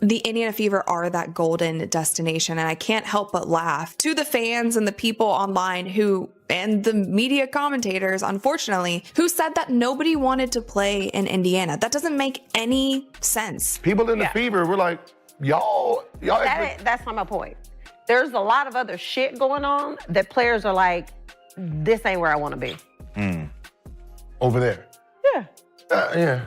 The Indiana Fever are that golden destination, and I can't help but laugh to the fans and the people online and the media commentators, unfortunately, who said that nobody wanted to play in Indiana. That doesn't make any sense. People in the Fever were like, y'all. That's not my point. There's a lot of other shit going on that players are like, this ain't where I want to be. Over there. Yeah. Yeah.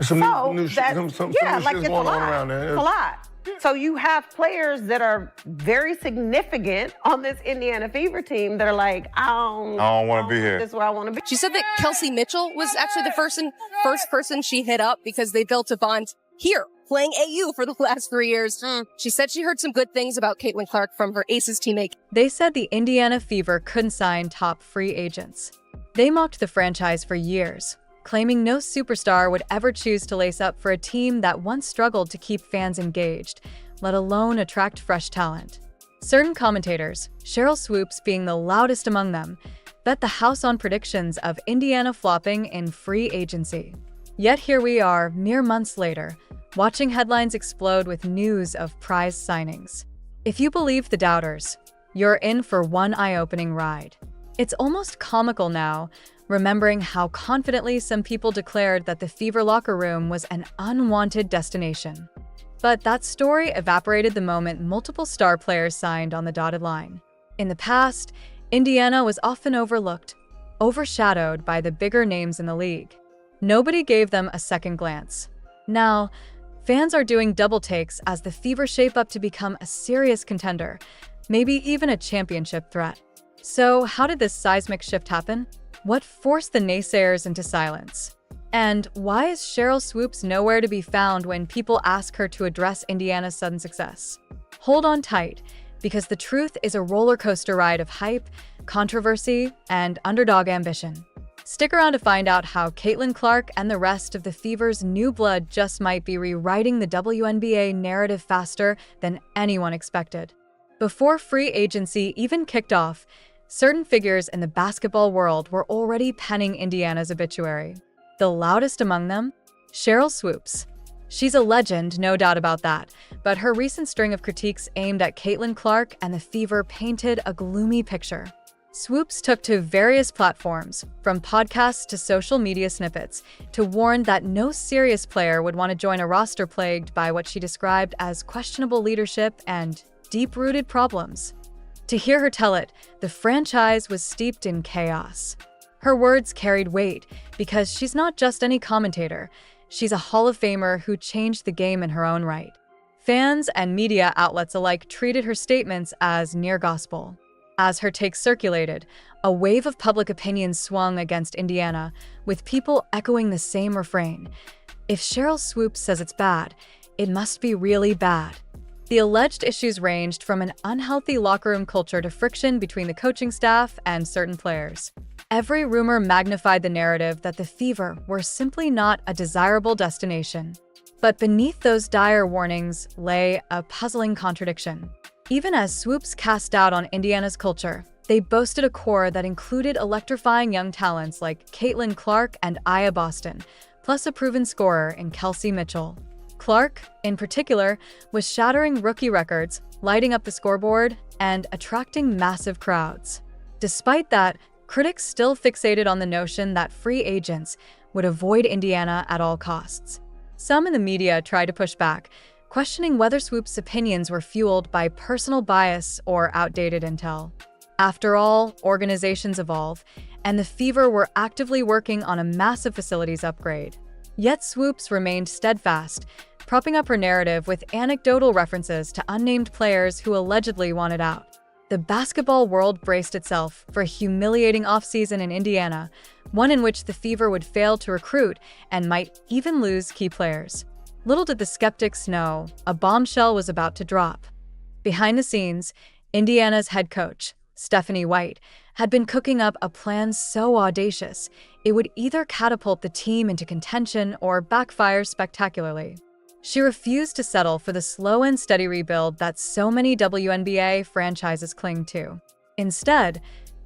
Some new shit going on around there. It's a lot. So you have players that are very significant on this Indiana Fever team that are like, I don't want to be here. This is where I want to be. She said that Kelsey Mitchell was actually the first person she hit up because they built a bond here, playing AU for the last 3 years. She said she heard some good things about Caitlin Clark from her Aces teammate. They said the Indiana Fever couldn't sign top free agents. They mocked the franchise for years, claiming no superstar would ever choose to lace up for a team that once struggled to keep fans engaged, let alone attract fresh talent. Certain commentators, Sheryl Swoopes being the loudest among them, bet the house on predictions of Indiana flopping in free agency. Yet here we are, mere months later, watching headlines explode with news of prize signings. If you believe the doubters, you're in for one eye-opening ride. It's almost comical now, remembering how confidently some people declared that the Fever locker room was an unwanted destination. But that story evaporated the moment multiple star players signed on the dotted line. In the past, Indiana was often overlooked, overshadowed by the bigger names in the league. Nobody gave them a second glance. Now, fans are doing double takes as the Fever shape up to become a serious contender, maybe even a championship threat. So how did this seismic shift happen? What forced the naysayers into silence? And why is Sheryl Swoopes nowhere to be found when people ask her to address Indiana's sudden success? Hold on tight, because the truth is a roller coaster ride of hype, controversy, and underdog ambition. Stick around to find out how Caitlin Clark and the rest of the Fever's new blood just might be rewriting the WNBA narrative faster than anyone expected. Before free agency even kicked off, certain figures in the basketball world were already penning Indiana's obituary. The loudest among them? Sheryl Swoopes. She's a legend, no doubt about that, but her recent string of critiques aimed at Caitlin Clark and the Fever painted a gloomy picture. Swoopes took to various platforms, from podcasts to social media snippets, to warn that no serious player would want to join a roster plagued by what she described as questionable leadership and deep-rooted problems. To hear her tell it, the franchise was steeped in chaos. Her words carried weight because she's not just any commentator. She's a Hall of Famer who changed the game in her own right. Fans and media outlets alike treated her statements as near gospel. As her takes circulated, a wave of public opinion swung against Indiana, with people echoing the same refrain. If Sheryl Swoopes says it's bad, it must be really bad. The alleged issues ranged from an unhealthy locker room culture to friction between the coaching staff and certain players. Every rumor magnified the narrative that the Fever were simply not a desirable destination. But beneath those dire warnings lay a puzzling contradiction. Even as Swoopes cast doubt on Indiana's culture, they boasted a core that included electrifying young talents like Caitlin Clark and Aya Boston, plus a proven scorer in Kelsey Mitchell. Clark, in particular, was shattering rookie records, lighting up the scoreboard, and attracting massive crowds. Despite that, critics still fixated on the notion that free agents would avoid Indiana at all costs. Some in the media tried to push back, questioning whether Swoopes' opinions were fueled by personal bias or outdated intel. After all, organizations evolve, and the Fever were actively working on a massive facilities upgrade. Yet Swoopes remained steadfast, propping up her narrative with anecdotal references to unnamed players who allegedly wanted out. The basketball world braced itself for a humiliating offseason in Indiana, one in which the Fever would fail to recruit and might even lose key players. Little did the skeptics know, a bombshell was about to drop. Behind the scenes, Indiana's head coach, Stephanie White, had been cooking up a plan so audacious, it would either catapult the team into contention or backfire spectacularly. She refused to settle for the slow and steady rebuild that so many WNBA franchises cling to. Instead,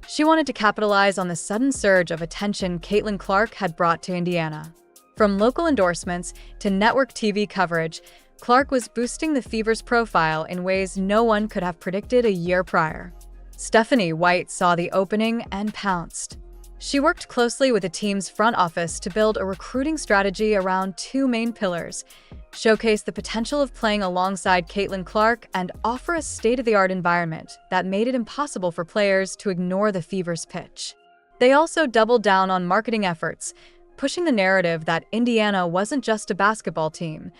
she wanted to capitalize on the sudden surge of attention Caitlin Clark had brought to Indiana. From local endorsements to network TV coverage, Clark was boosting the Fever's profile in ways no one could have predicted a year prior. Stephanie White saw the opening and pounced. She worked closely with the team's front office to build a recruiting strategy around two main pillars: showcase the potential of playing alongside Caitlin Clark and offer a state-of-the-art environment that made it impossible for players to ignore the Fever's pitch. They also doubled down on marketing efforts, pushing the narrative that Indiana wasn't just a basketball team.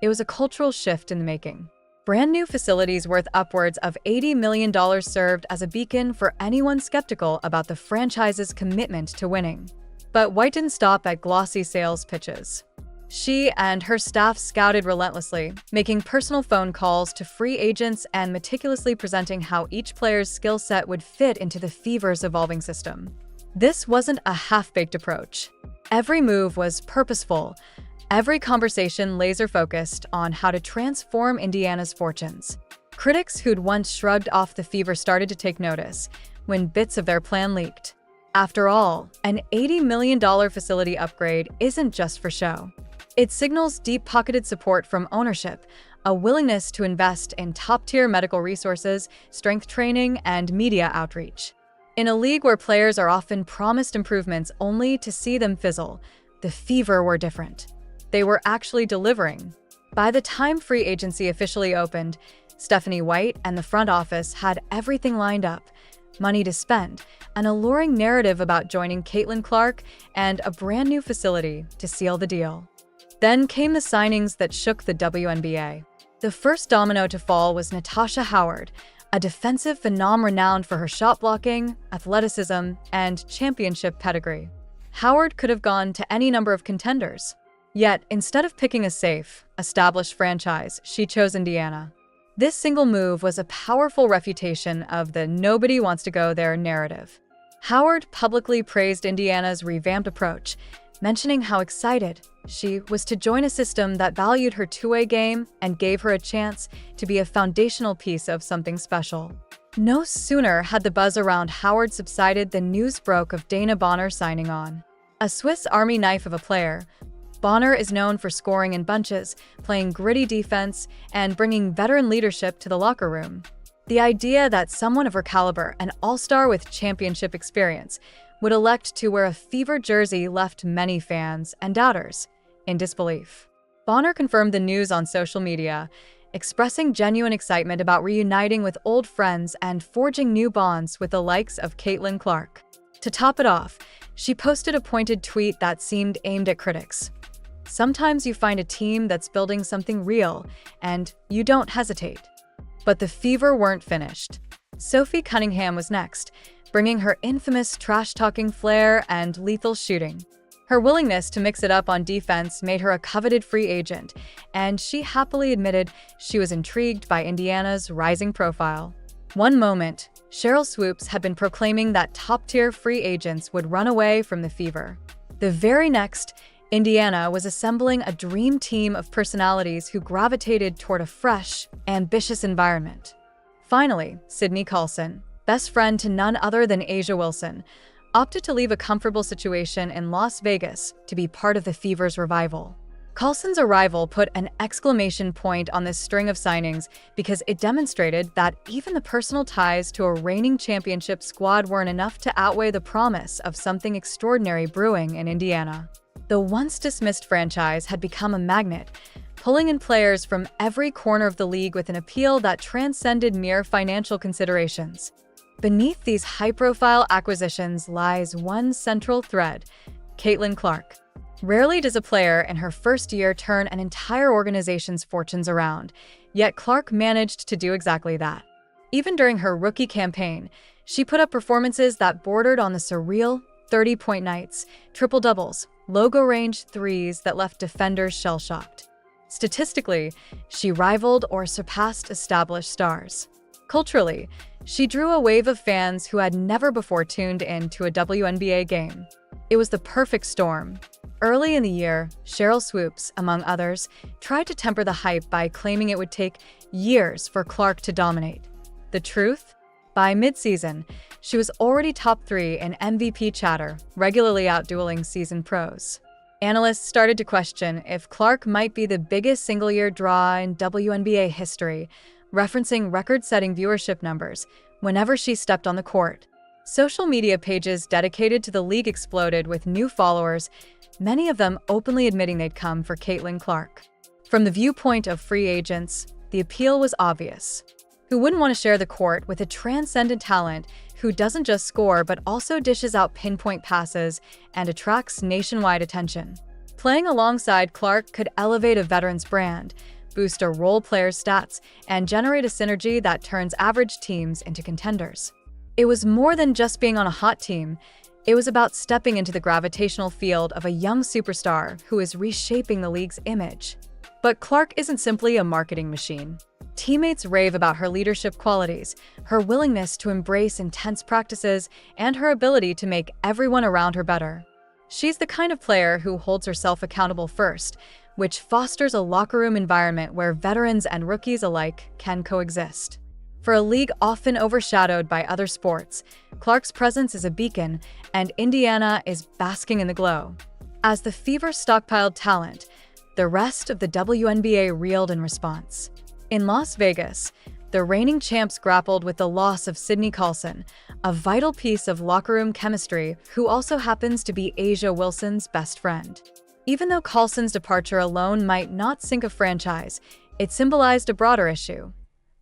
It was a cultural shift in the making. Brand new facilities worth upwards of $80 million served as a beacon for anyone skeptical about the franchise's commitment to winning. But White didn't stop at glossy sales pitches. She and her staff scouted relentlessly, making personal phone calls to free agents and meticulously presenting how each player's skill set would fit into the Fever's evolving system. This wasn't a half-baked approach. Every move was purposeful, every conversation laser-focused on how to transform Indiana's fortunes. Critics who'd once shrugged off the Fever started to take notice when bits of their plan leaked. After all, an $80 million facility upgrade isn't just for show. It signals deep-pocketed support from ownership, a willingness to invest in top-tier medical resources, strength training, and media outreach. In a league where players are often promised improvements only to see them fizzle, the Fever were different. They were actually delivering. By the time free agency officially opened, Stephanie White and the front office had everything lined up: money to spend, an alluring narrative about joining Caitlin Clark, and a brand new facility to seal the deal. Then came the signings that shook the WNBA. The first domino to fall was Natasha Howard, a defensive phenom renowned for her shot blocking, athleticism, and championship pedigree. Howard could have gone to any number of contenders. Yet, instead of picking a safe, established franchise, she chose Indiana. This single move was a powerful refutation of the "nobody wants to go there" narrative. Howard publicly praised Indiana's revamped approach, mentioning how excited she was to join a system that valued her two-way game and gave her a chance to be a foundational piece of something special. No sooner had the buzz around Howard subsided than news broke of Dana Bonner signing on. A Swiss Army knife of a player, Bonner is known for scoring in bunches, playing gritty defense, and bringing veteran leadership to the locker room. The idea that someone of her caliber, an all-star with championship experience, would elect to wear a Fever jersey left many fans and doubters in disbelief. Bonner confirmed the news on social media, expressing genuine excitement about reuniting with old friends and forging new bonds with the likes of Caitlin Clark. To top it off, she posted a pointed tweet that seemed aimed at critics. Sometimes you find a team that's building something real, and you don't hesitate. But the Fever weren't finished. Sophie Cunningham was next, bringing her infamous trash-talking flair and lethal shooting. Her willingness to mix it up on defense made her a coveted free agent, and she happily admitted she was intrigued by Indiana's rising profile. One moment, Sheryl Swoopes had been proclaiming that top-tier free agents would run away from the Fever. The very next, Indiana was assembling a dream team of personalities who gravitated toward a fresh, ambitious environment. Finally, Sydney Colson, best friend to none other than A'ja Wilson, opted to leave a comfortable situation in Las Vegas to be part of the Fever's revival. Colson's arrival put an exclamation point on this string of signings because it demonstrated that even the personal ties to a reigning championship squad weren't enough to outweigh the promise of something extraordinary brewing in Indiana. The once-dismissed franchise had become a magnet, pulling in players from every corner of the league with an appeal that transcended mere financial considerations. Beneath these high-profile acquisitions lies one central thread: Caitlin Clark. Rarely does a player in her first year turn an entire organization's fortunes around, yet Clark managed to do exactly that. Even during her rookie campaign, she put up performances that bordered on the surreal 30-point nights, triple-doubles, logo-range threes that left defenders shell-shocked. Statistically, she rivaled or surpassed established stars. Culturally, she drew a wave of fans who had never before tuned in to a WNBA game. It was the perfect storm. Early in the year, Sheryl Swoopes, among others, tried to temper the hype by claiming it would take years for Clark to dominate. The truth? By mid-season, she was already top 3 in MVP chatter, regularly outdueling seasoned pros. Analysts started to question if Clark might be the biggest single-year draw in WNBA history, referencing record-setting viewership numbers whenever she stepped on the court. Social media pages dedicated to the league exploded with new followers, many of them openly admitting they'd come for Caitlin Clark. From the viewpoint of free agents, the appeal was obvious. Who wouldn't want to share the court with a transcendent talent who doesn't just score but also dishes out pinpoint passes and attracts nationwide attention? Playing alongside Clark could elevate a veteran's brand, boost a role player's stats, and generate a synergy that turns average teams into contenders. It was more than just being on a hot team. It was about stepping into the gravitational field of a young superstar who is reshaping the league's image. But Clark isn't simply a marketing machine. Teammates rave about her leadership qualities, her willingness to embrace intense practices, and her ability to make everyone around her better. She's the kind of player who holds herself accountable first, which fosters a locker room environment where veterans and rookies alike can coexist. For a league often overshadowed by other sports, Clark's presence is a beacon, and Indiana is basking in the glow. As the Fever stockpiled talent, the rest of the WNBA reeled in response. In Las Vegas, the reigning champs grappled with the loss of Sydney Colson, a vital piece of locker room chemistry who also happens to be A'ja Wilson's best friend. Even though Colson's departure alone might not sink a franchise, it symbolized a broader issue.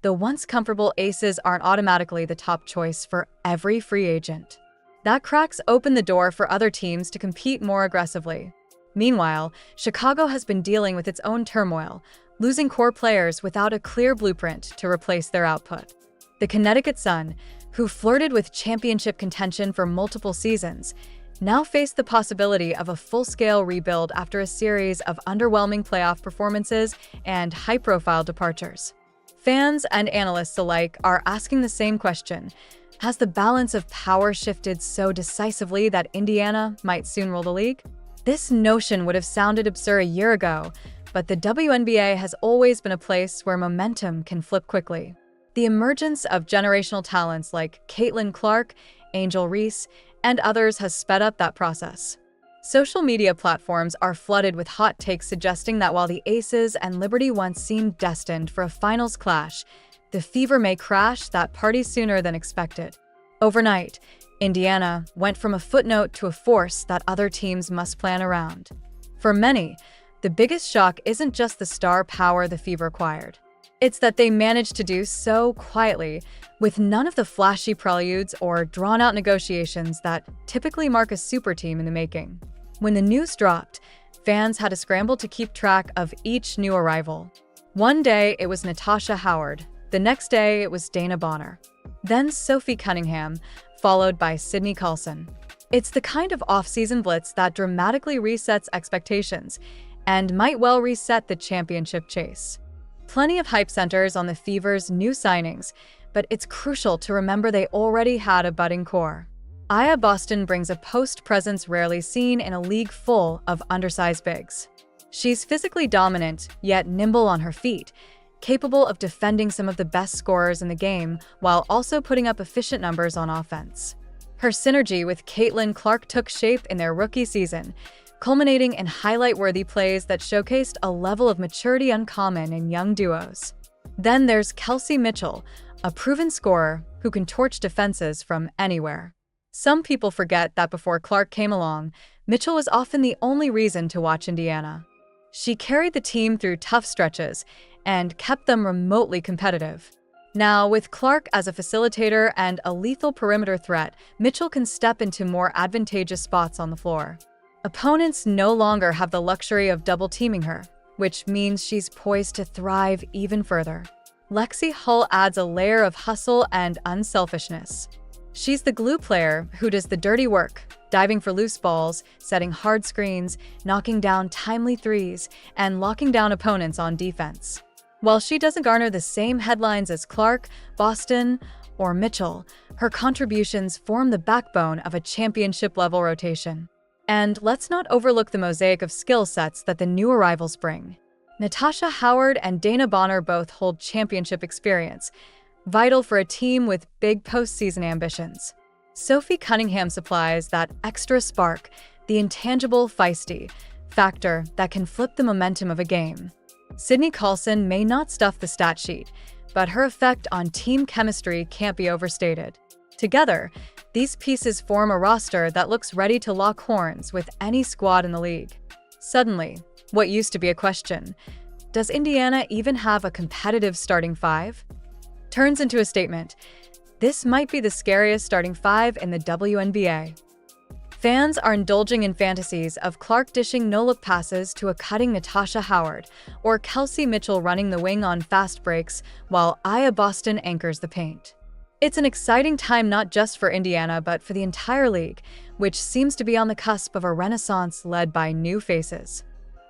The once comfortable aces aren't automatically the top choice for every free agent. That cracks open the door for other teams to compete more aggressively. Meanwhile, Chicago has been dealing with its own turmoil, losing core players without a clear blueprint to replace their output. The Connecticut Sun, who flirted with championship contention for multiple seasons, now face the possibility of a full-scale rebuild after a series of underwhelming playoff performances and high-profile departures. Fans and analysts alike are asking the same question: has the balance of power shifted so decisively that Indiana might soon rule the league? This notion would have sounded absurd a year ago, but the WNBA has always been a place where momentum can flip quickly. The emergence of generational talents like Caitlin Clark, Angel Reese, and others has sped up that process. Social media platforms are flooded with hot takes suggesting that while the Aces and Liberty once seemed destined for a finals clash, the Fever may crash that party sooner than expected. Overnight, Indiana went from a footnote to a force that other teams must plan around. For many, the biggest shock isn't just the star power the Fever acquired. It's that they managed to do so quietly, with none of the flashy preludes or drawn-out negotiations that typically mark a super team in the making. When the news dropped, fans had to scramble to keep track of each new arrival. One day, it was Natasha Howard. The next day, it was Dana Bonner. Then Sophie Cunningham, followed by Sydney Colson. It's the kind of off-season blitz that dramatically resets expectations and might well reset the championship chase. Plenty of hype centers on the Fever's new signings, but it's crucial to remember they already had a budding core. Aya Boston brings a post presence rarely seen in a league full of undersized bigs. She's physically dominant, yet nimble on her feet, capable of defending some of the best scorers in the game while also putting up efficient numbers on offense. Her synergy with Caitlin Clark took shape in their rookie season, culminating in highlight-worthy plays that showcased a level of maturity uncommon in young duos. Then there's Kelsey Mitchell, a proven scorer who can torch defenses from anywhere. Some people forget that before Clark came along, Mitchell was often the only reason to watch Indiana. She carried the team through tough stretches and kept them remotely competitive. Now, with Clark as a facilitator and a lethal perimeter threat, Mitchell can step into more advantageous spots on the floor. Opponents no longer have the luxury of double-teaming her, which means she's poised to thrive even further. Lexi Hull adds a layer of hustle and unselfishness. She's the glue player who does the dirty work, diving for loose balls, setting hard screens, knocking down timely threes, and locking down opponents on defense. While she doesn't garner the same headlines as Clark, Boston, or Mitchell, her contributions form the backbone of a championship-level rotation. And let's not overlook the mosaic of skill sets that the new arrivals bring. Natasha Howard and Dana Bonner both hold championship experience, vital for a team with big postseason ambitions. Sophie Cunningham supplies that extra spark, the intangible feisty, factor that can flip the momentum of a game. Sydney Colson may not stuff the stat sheet, but her effect on team chemistry can't be overstated. Together, these pieces form a roster that looks ready to lock horns with any squad in the league. Suddenly, what used to be a question, does Indiana even have a competitive starting five? Turns into a statement. This might be the scariest starting five in the WNBA. Fans are indulging in fantasies of Clark dishing no-look passes to a cutting Natasha Howard, or Kelsey Mitchell running the wing on fast breaks while Aya Boston anchors the paint. It's an exciting time not just for Indiana but for the entire league, which seems to be on the cusp of a renaissance led by new faces.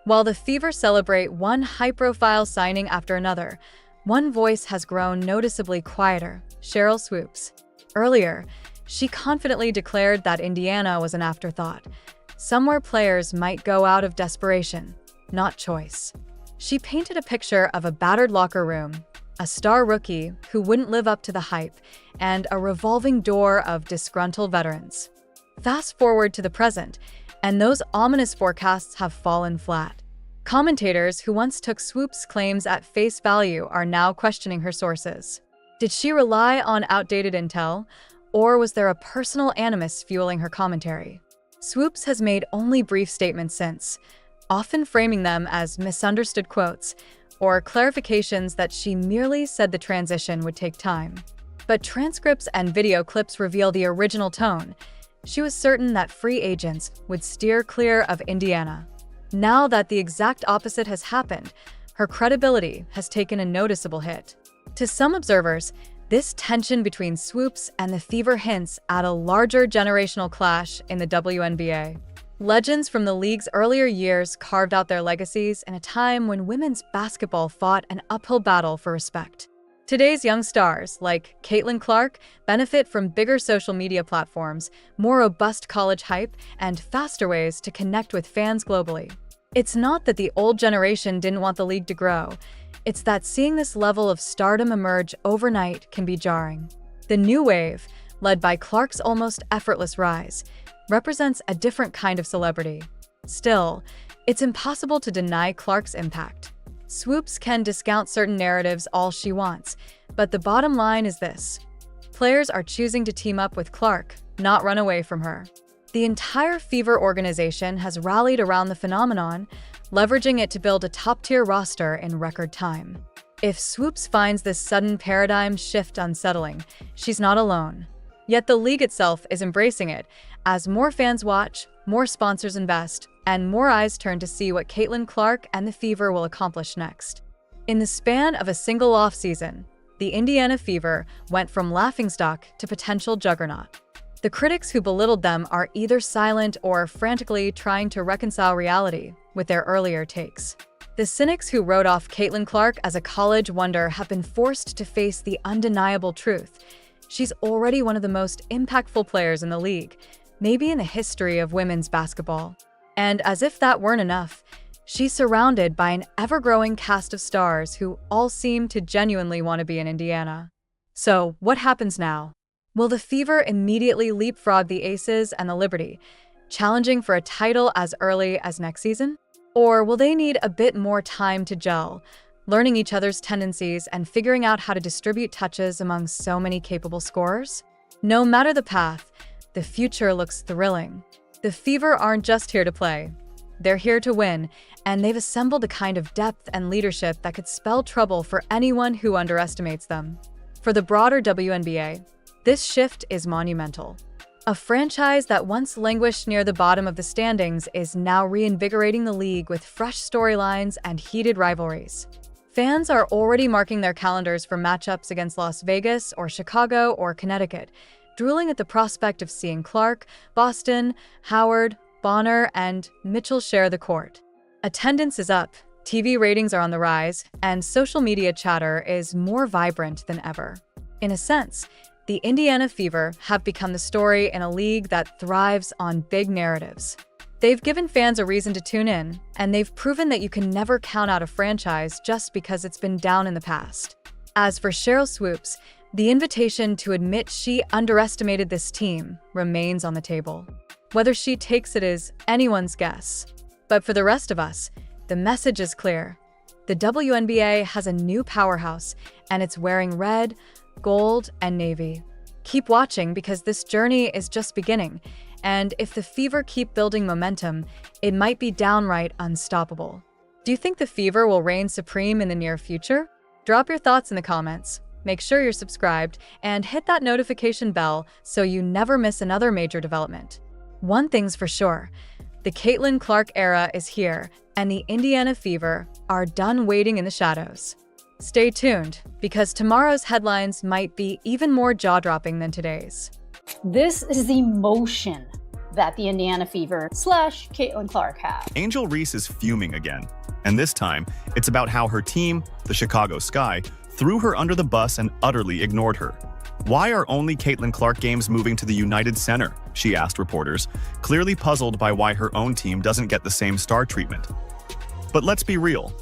While the Fever celebrate one high-profile signing after another, one voice has grown noticeably quieter, Sheryl Swoopes. Earlier, she confidently declared that Indiana was an afterthought, somewhere players might go out of desperation, not choice. She painted a picture of a battered locker room, a star rookie who wouldn't live up to the hype, and a revolving door of disgruntled veterans. Fast forward to the present, and those ominous forecasts have fallen flat. Commentators who once took Swoopes' claims at face value are now questioning her sources. Did she rely on outdated intel, or was there a personal animus fueling her commentary? Swoopes has made only brief statements since, often framing them as misunderstood quotes or clarifications that she merely said the transition would take time. But transcripts and video clips reveal the original tone. She was certain that free agents would steer clear of Indiana. Now that the exact opposite has happened, her credibility has taken a noticeable hit. To some observers, this tension between Swoopes and the Fever hints at a larger generational clash in the WNBA. Legends from the league's earlier years carved out their legacies in a time when women's basketball fought an uphill battle for respect. Today's young stars, like Caitlin Clark, benefit from bigger social media platforms, more robust college hype, and faster ways to connect with fans globally. It's not that the old generation didn't want the league to grow. It's that seeing this level of stardom emerge overnight can be jarring. The new wave, led by Clark's almost effortless rise, represents a different kind of celebrity. Still, it's impossible to deny Clark's impact. Swoopes can discount certain narratives all she wants, but the bottom line is this. Players are choosing to team up with Clark, not run away from her. The entire Fever organization has rallied around the phenomenon, leveraging it to build a top-tier roster in record time. If Swoopes finds this sudden paradigm shift unsettling, she's not alone. Yet the league itself is embracing it, as more fans watch, more sponsors invest, and more eyes turn to see what Caitlin Clark and the Fever will accomplish next. In the span of a single offseason, the Indiana Fever went from laughingstock to potential juggernaut. The critics who belittled them are either silent or frantically trying to reconcile reality with their earlier takes. The cynics who wrote off Caitlin Clark as a college wonder have been forced to face the undeniable truth. She's already one of the most impactful players in the league, maybe in the history of women's basketball. And as if that weren't enough, she's surrounded by an ever-growing cast of stars who all seem to genuinely want to be in Indiana. So, what happens now? Will the Fever immediately leapfrog the Aces and the Liberty, challenging for a title as early as next season? Or will they need a bit more time to gel, learning each other's tendencies and figuring out how to distribute touches among so many capable scorers? No matter the path, the future looks thrilling. The Fever aren't just here to play. They're here to win, and they've assembled a kind of depth and leadership that could spell trouble for anyone who underestimates them. For the broader WNBA, this shift is monumental. A franchise that once languished near the bottom of the standings is now reinvigorating the league with fresh storylines and heated rivalries. Fans are already marking their calendars for matchups against Las Vegas or Chicago or Connecticut, drooling at the prospect of seeing Clark, Boston, Howard, Bonner, and Mitchell share the court. Attendance is up, TV ratings are on the rise, and social media chatter is more vibrant than ever. In a sense, the Indiana Fever have become the story in a league that thrives on big narratives. They've given fans a reason to tune in, and they've proven that you can never count out a franchise just because it's been down in the past. As for Sheryl Swoopes, the invitation to admit she underestimated this team remains on the table. Whether she takes it is anyone's guess. But for the rest of us, the message is clear. The WNBA has a new powerhouse, and it's wearing red, gold, and navy. Keep watching because this journey is just beginning, and if the Fever keep building momentum, it might be downright unstoppable. Do you think the Fever will reign supreme in the near future? Drop your thoughts in the comments. Make sure you're subscribed and hit that notification bell so you never miss another major development. One thing's for sure, the Caitlin Clark era is here, and the Indiana Fever are done waiting in the shadows. Stay tuned, because tomorrow's headlines might be even more jaw-dropping than today's. This is the motion that the Indiana Fever / Caitlin Clark have. Angel Reese is fuming again, and this time, it's about how her team, the Chicago Sky, threw her under the bus and utterly ignored her. Why are only Caitlin Clark games moving to the United Center? She asked reporters, clearly puzzled by why her own team doesn't get the same star treatment. But let's be real.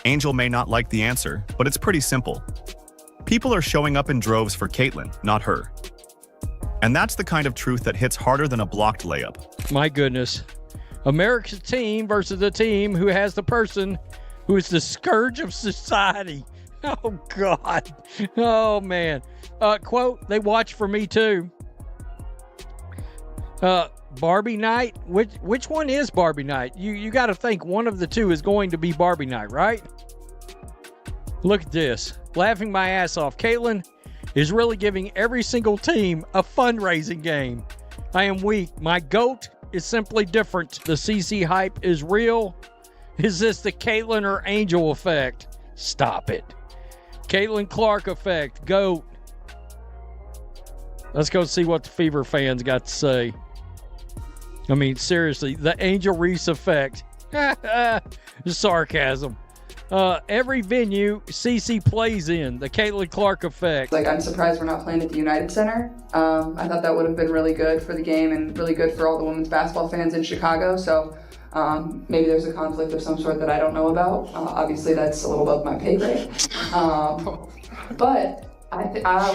Angel may not like the answer, but it's pretty simple. People are showing up in droves for Caitlin, not her. And that's the kind of truth that hits harder than a blocked layup. My goodness. America's team versus the team who has the person who is the scourge of society. Oh, God. Oh, man. Quote, they watch for me, too. Barbie night? Which one is Barbie night? You got to think one of the two is going to be Barbie night, right? Look at this. Laughing my ass off. Caitlin is really giving every single team a fundraising game. I am weak. My GOAT is simply different. The CC hype is real. Is this the Caitlin or Angel effect? Stop it. Caitlin Clark effect. GOAT. Let's go see what the Fever fans got to say. I mean, seriously, the Angel Reese effect. Sarcasm. Every venue CC plays in, the Caitlin Clark effect. Like, I'm surprised we're not playing at the United Center. I thought that would have been really good for the game and really good for all the women's basketball fans in Chicago. So maybe there's a conflict of some sort that I don't know about. Obviously, that's a little above my pay grade. But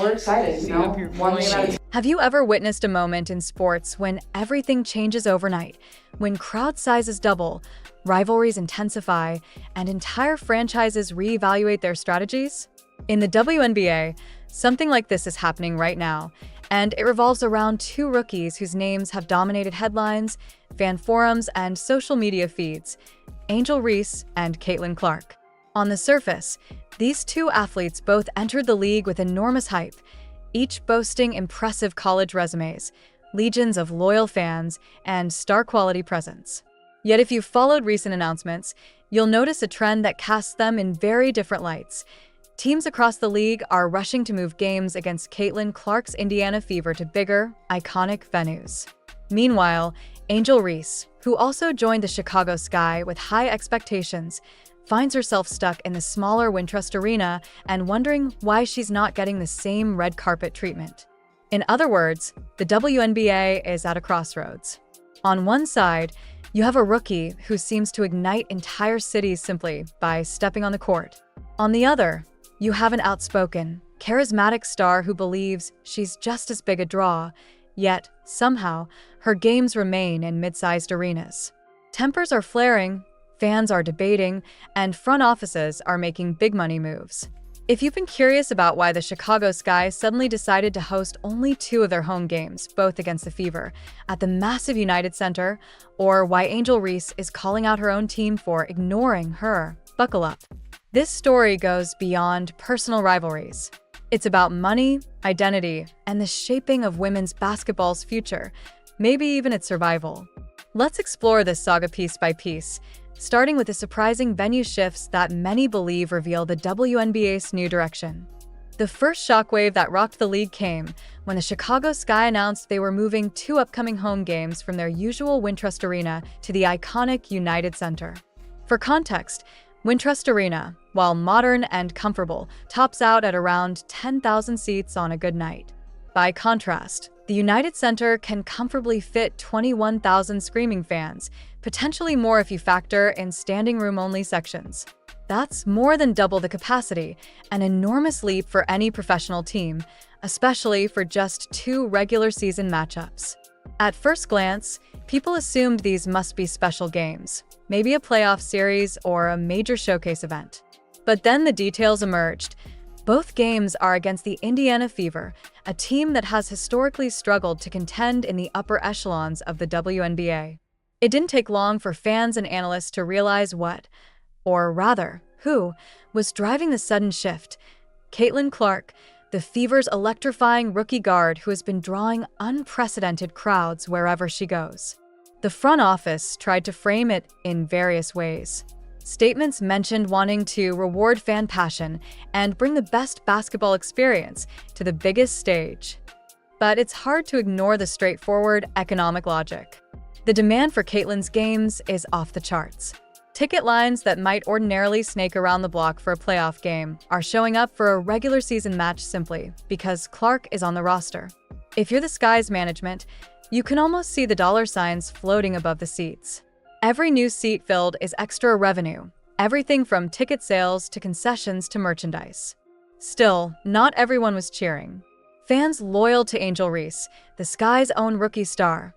we're excited, you know. One game at a time. Have you ever witnessed a moment in sports when everything changes overnight, when crowd sizes double, rivalries intensify, and entire franchises reevaluate their strategies? In the WNBA, something like this is happening right now, and it revolves around two rookies whose names have dominated headlines, fan forums, and social media feeds: Angel Reese and Caitlin Clark. On the surface, these two athletes both entered the league with enormous hype, each boasting impressive college resumes, legions of loyal fans, and star-quality presence. Yet if you've followed recent announcements, you'll notice a trend that casts them in very different lights. Teams across the league are rushing to move games against Caitlin Clark's Indiana Fever to bigger, iconic venues. Meanwhile, Angel Reese, who also joined the Chicago Sky with high expectations, finds herself stuck in the smaller Wintrust Arena and wondering why she's not getting the same red carpet treatment. In other words, the WNBA is at a crossroads. On one side, you have a rookie who seems to ignite entire cities simply by stepping on the court. On the other, you have an outspoken, charismatic star who believes she's just as big a draw, yet, somehow, her games remain in mid-sized arenas. Tempers are flaring, fans are debating, and front offices are making big money moves. If you've been curious about why the Chicago Sky suddenly decided to host only 2 of their home games, both against the Fever, at the massive United Center, or why Angel Reese is calling out her own team for ignoring her, buckle up. This story goes beyond personal rivalries. It's about money, identity, and the shaping of women's basketball's future, maybe even its survival. Let's explore this saga piece by piece, starting with the surprising venue shifts that many believe reveal the WNBA's new direction. The first shockwave that rocked the league came when the Chicago Sky announced they were moving 2 upcoming home games from their usual Wintrust Arena to the iconic United Center. For context, Wintrust Arena, while modern and comfortable, tops out at around 10,000 seats on a good night. By contrast, the United Center can comfortably fit 21,000 screaming fans, potentially more if you factor in standing room-only sections. That's more than double the capacity, an enormous leap for any professional team, especially for just 2 regular season matchups. At first glance, people assumed these must be special games, maybe a playoff series or a major showcase event. But then the details emerged. Both games are against the Indiana Fever, a team that has historically struggled to contend in the upper echelons of the WNBA. It didn't take long for fans and analysts to realize what, or rather, who, was driving the sudden shift. Caitlin Clark, the Fever's electrifying rookie guard who has been drawing unprecedented crowds wherever she goes. The front office tried to frame it in various ways. Statements mentioned wanting to reward fan passion and bring the best basketball experience to the biggest stage. But it's hard to ignore the straightforward economic logic. The demand for Caitlin's games is off the charts. Ticket lines that might ordinarily snake around the block for a playoff game are showing up for a regular season match simply because Clark is on the roster. If you're the Sky's management, you can almost see the dollar signs floating above the seats. Every new seat filled is extra revenue, everything from ticket sales to concessions to merchandise. Still, not everyone was cheering. Fans loyal to Angel Reese, the Sky's own rookie star,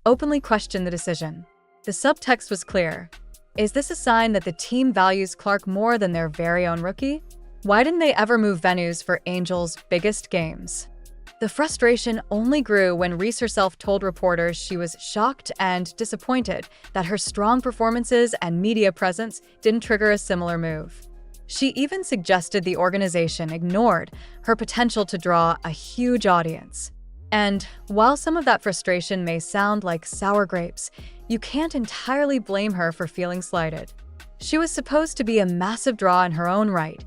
openly questioned the decision. The subtext was clear. Is this a sign that the team values Clark more than their very own rookie? Why didn't they ever move venues for Angel's biggest games? The frustration only grew when Reese herself told reporters she was shocked and disappointed that her strong performances and media presence didn't trigger a similar move. She even suggested the organization ignored her potential to draw a huge audience. And while some of that frustration may sound like sour grapes, you can't entirely blame her for feeling slighted. She was supposed to be a massive draw in her own right,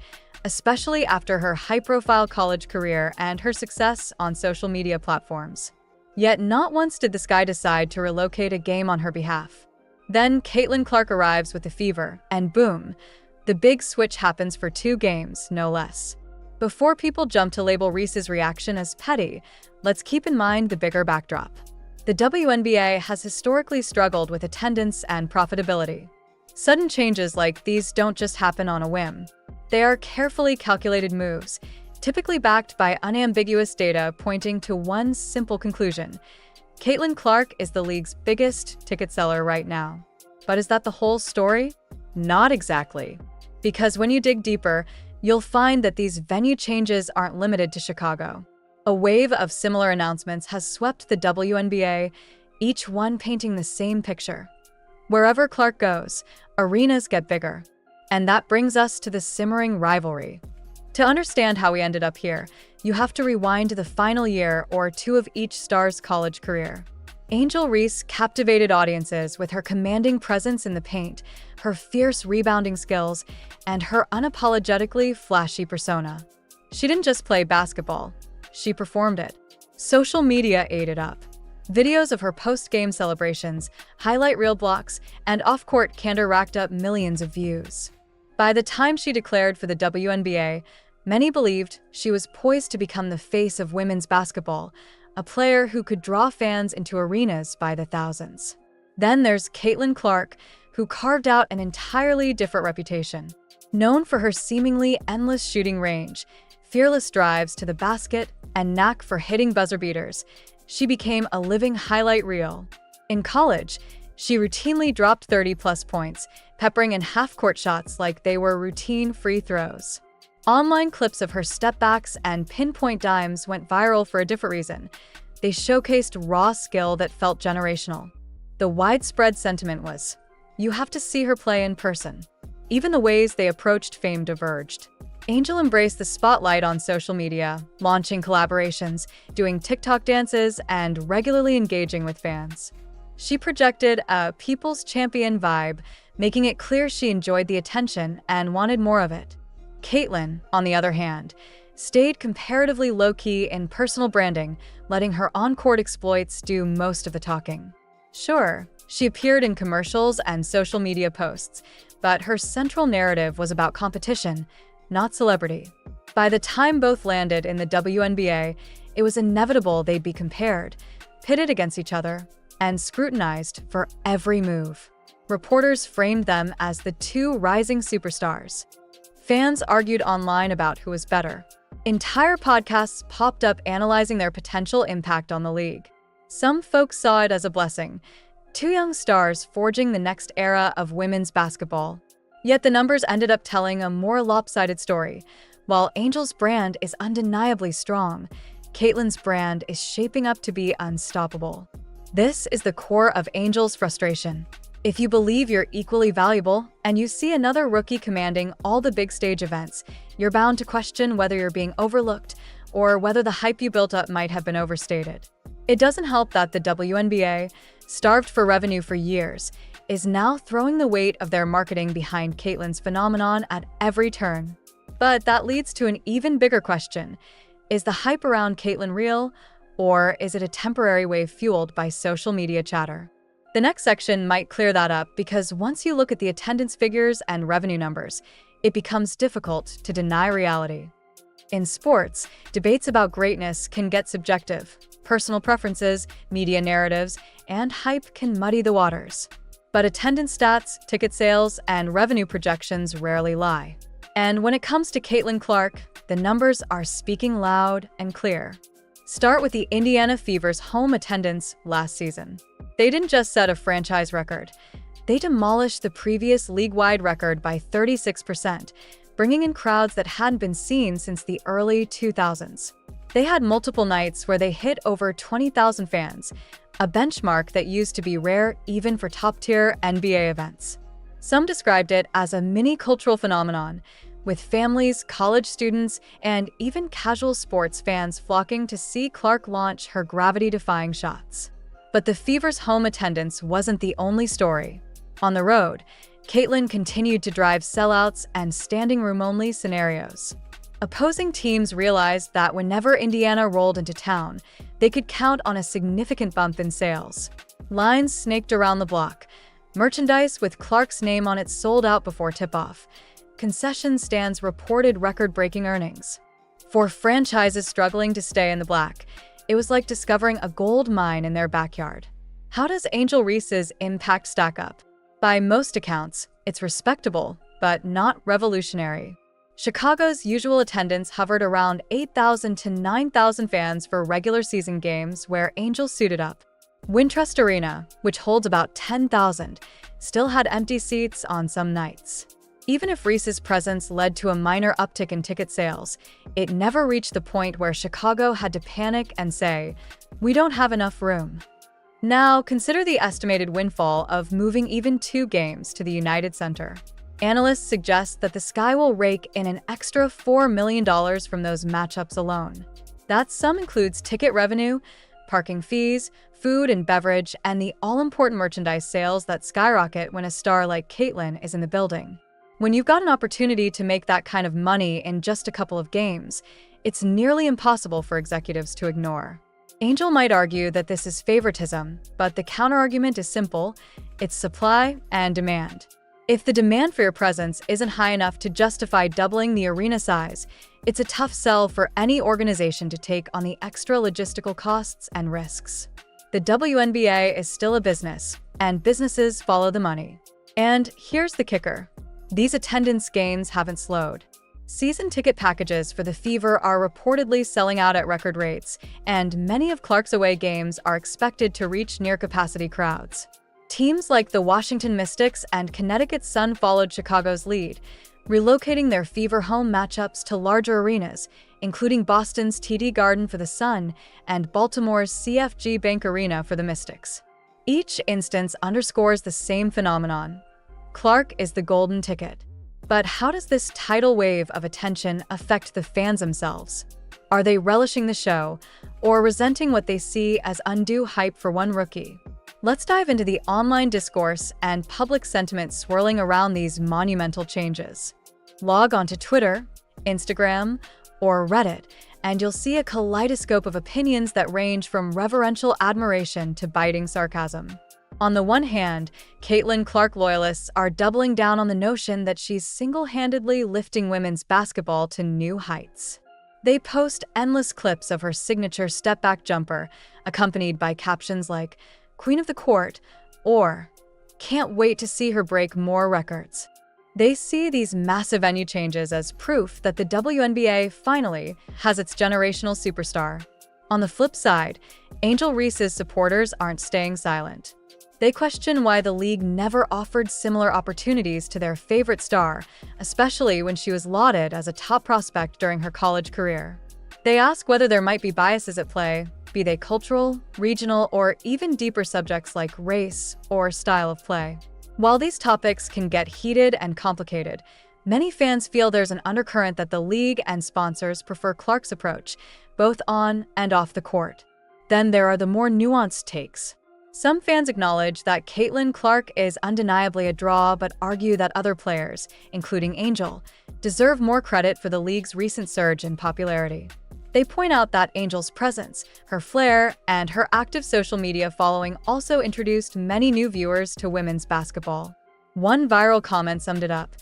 especially after her high-profile college career and her success on social media platforms. Yet not once did the Sky decide to relocate a game on her behalf. Then Caitlin Clark arrives with the Fever, and boom, the big switch happens for 2 games, no less. Before people jump to label Reese's reaction as petty, let's keep in mind the bigger backdrop. The WNBA has historically struggled with attendance and profitability. Sudden changes like these don't just happen on a whim. They are carefully calculated moves, typically backed by unambiguous data pointing to one simple conclusion. Caitlin Clark is the league's biggest ticket seller right now. But is that the whole story? Not exactly. Because when you dig deeper, you'll find that these venue changes aren't limited to Chicago. A wave of similar announcements has swept the WNBA, each one painting the same picture. Wherever Clark goes, arenas get bigger. And that brings us to the simmering rivalry. To understand how we ended up here, you have to rewind to the final year or 2 of each star's college career. Angel Reese captivated audiences with her commanding presence in the paint, her fierce rebounding skills, and her unapologetically flashy persona. She didn't just play basketball, she performed it. Social media ate it up. Videos of her post-game celebrations, highlight reel blocks, and off-court candor racked up millions of views. By the time she declared for the WNBA, many believed she was poised to become the face of women's basketball, a player who could draw fans into arenas by the thousands. Then there's Caitlin Clark, who carved out an entirely different reputation. Known for her seemingly endless shooting range, fearless drives to the basket, and knack for hitting buzzer beaters, she became a living highlight reel. In college, she routinely dropped 30-plus points, peppering in half-court shots like they were routine free throws. Online clips of her stepbacks and pinpoint dimes went viral for a different reason. They showcased raw skill that felt generational. The widespread sentiment was, you have to see her play in person. Even the ways they approached fame diverged. Angel embraced the spotlight on social media, launching collaborations, doing TikTok dances, and regularly engaging with fans. She projected a people's champion vibe, making it clear she enjoyed the attention and wanted more of it. Caitlin, on the other hand, stayed comparatively low-key in personal branding, letting her on-court exploits do most of the talking. Sure, she appeared in commercials and social media posts, but her central narrative was about competition, not celebrity. By the time both landed in the WNBA, it was inevitable they'd be compared, pitted against each other, and scrutinized for every move. Reporters framed them as the 2 rising superstars. Fans argued online about who was better. Entire podcasts popped up analyzing their potential impact on the league. Some folks saw it as a blessing, two young stars forging the next era of women's basketball. Yet the numbers ended up telling a more lopsided story. While Angel's brand is undeniably strong, Caitlyn's brand is shaping up to be unstoppable. This is the core of Angel's frustration. If you believe you're equally valuable and you see another rookie commanding all the big stage events, you're bound to question whether you're being overlooked or whether the hype you built up might have been overstated. It doesn't help that the WNBA, starved for revenue for years, is now throwing the weight of their marketing behind Caitlyn's phenomenon at every turn. But that leads to an even bigger question. Is the hype around Caitlyn real, or is it a temporary wave fueled by social media chatter? The next section might clear that up because once you look at the attendance figures and revenue numbers, it becomes difficult to deny reality. In sports, debates about greatness can get subjective. Personal preferences, media narratives, and hype can muddy the waters. But attendance stats, ticket sales, and revenue projections rarely lie. And when it comes to Caitlyn Clark, the numbers are speaking loud and clear. Start with the Indiana Fever's home attendance last season. They didn't just set a franchise record. They demolished the previous league-wide record by 36%, bringing in crowds that hadn't been seen since the early 2000s. They had multiple nights where they hit over 20,000 fans, a benchmark that used to be rare even for top-tier NBA events. Some described it as a mini-cultural phenomenon, with families, college students, and even casual sports fans flocking to see Clark launch her gravity-defying shots. But the Fever's home attendance wasn't the only story. On the road, Caitlyn continued to drive sellouts and standing-room-only scenarios. Opposing teams realized that whenever Indiana rolled into town, they could count on a significant bump in sales. Lines snaked around the block. Merchandise with Clark's name on it sold out before tip-off. Concession stands reported record-breaking earnings. For franchises struggling to stay in the black, it was like discovering a gold mine in their backyard. How does Angel Reese's impact stack up? By most accounts, it's respectable, but not revolutionary. Chicago's usual attendance hovered around 8,000 to 9,000 fans for regular season games where Angel suited up. Wintrust Arena, which holds about 10,000, still had empty seats on some nights. Even if Reese's presence led to a minor uptick in ticket sales, it never reached the point where Chicago had to panic and say, "We don't have enough room." Now, consider the estimated windfall of moving even 2 games to the United Center. Analysts suggest that the Sky will rake in an extra $4 million from those matchups alone. That sum includes ticket revenue, parking fees, food and beverage, and the all-important merchandise sales that skyrocket when a star like Caitlyn is in the building. When you've got an opportunity to make that kind of money in just a couple of games, it's nearly impossible for executives to ignore. Angel might argue that this is favoritism, but the counterargument is simple: it's supply and demand. If the demand for your presence isn't high enough to justify doubling the arena size, it's a tough sell for any organization to take on the extra logistical costs and risks. The WNBA is still a business, and businesses follow the money. And here's the kicker: these attendance gains haven't slowed. Season ticket packages for the Fever are reportedly selling out at record rates, and many of Clark's away games are expected to reach near-capacity crowds. Teams like the Washington Mystics and Connecticut Sun followed Chicago's lead, relocating their Fever home matchups to larger arenas, including Boston's TD Garden for the Sun and Baltimore's CFG Bank Arena for the Mystics. Each instance underscores the same phenomenon. Clark is the golden ticket. But how does this tidal wave of attention affect the fans themselves? Are they relishing the show, or resenting what they see as undue hype for one rookie? Let's dive into the online discourse and public sentiment swirling around these monumental changes. Log onto Twitter, Instagram, or Reddit, and you'll see a kaleidoscope of opinions that range from reverential admiration to biting sarcasm. On the one hand, Caitlyn Clark loyalists are doubling down on the notion that she's single-handedly lifting women's basketball to new heights. They post endless clips of her signature step-back jumper, accompanied by captions like, "Queen of the Court," or "Can't wait to see her break more records." They see these massive venue changes as proof that the WNBA finally has its generational superstar. On the flip side, Angel Reese's supporters aren't staying silent. They question why the league never offered similar opportunities to their favorite star, especially when she was lauded as a top prospect during her college career. They ask whether there might be biases at play, be they cultural, regional, or even deeper subjects like race or style of play. While these topics can get heated and complicated, many fans feel there's an undercurrent that the league and sponsors prefer Clark's approach, both on and off the court. Then there are the more nuanced takes. Some fans acknowledge that Caitlin Clark is undeniably a draw, but argue that other players, including Angel, deserve more credit for the league's recent surge in popularity. They point out that Angel's presence, her flair, and her active social media following also introduced many new viewers to women's basketball. One viral comment summed it up: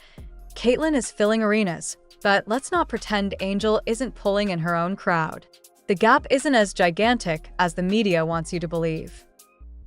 "Caitlin is filling arenas, but let's not pretend Angel isn't pulling in her own crowd." The gap isn't as gigantic as the media wants you to believe.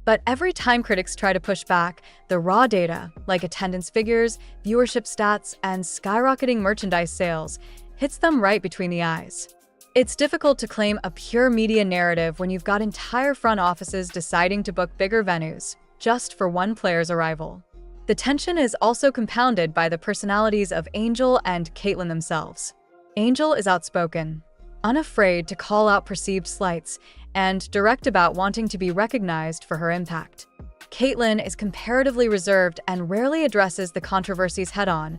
But every time critics try to push back, the raw data, like attendance figures, viewership stats, and skyrocketing merchandise sales, hits them right between the eyes. It's difficult to claim a pure media narrative when you've got entire front offices deciding to book bigger venues, just for one player's arrival. The tension is also compounded by the personalities of Angel and Caitlin themselves. Angel is outspoken, unafraid to call out perceived slights, and direct about wanting to be recognized for her impact. Caitlin is comparatively reserved and rarely addresses the controversies head-on,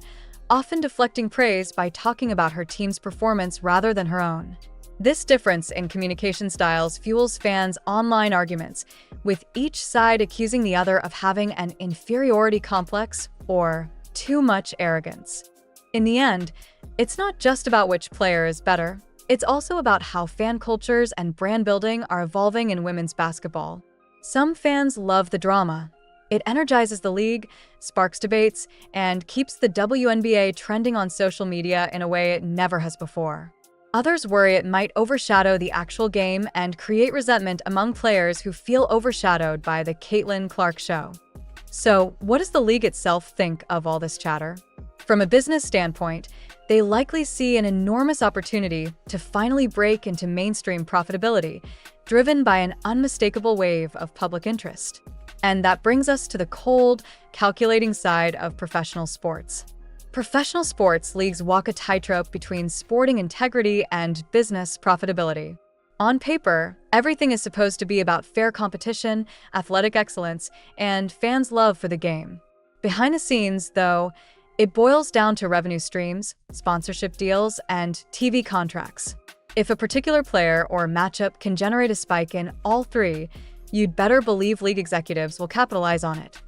often deflecting praise by talking about her team's performance rather than her own. This difference in communication styles fuels fans' online arguments, with each side accusing the other of having an inferiority complex or too much arrogance. In the end, it's not just about which player is better. It's also about how fan cultures and brand building are evolving in women's basketball. Some fans love the drama. It energizes the league, sparks debates, and keeps the WNBA trending on social media in a way it never has before. Others worry it might overshadow the actual game and create resentment among players who feel overshadowed by the Caitlin Clark show. So, what does the league itself think of all this chatter? From a business standpoint, they likely see an enormous opportunity to finally break into mainstream profitability, driven by an unmistakable wave of public interest. And that brings us to the cold, calculating side of professional sports. Professional sports leagues walk a tightrope between sporting integrity and business profitability. On paper, everything is supposed to be about fair competition, athletic excellence, and fans' love for the game. Behind the scenes, though, it boils down to revenue streams, sponsorship deals, and TV contracts. If a particular player or matchup can generate a spike in all three, you'd better believe league executives will capitalize on it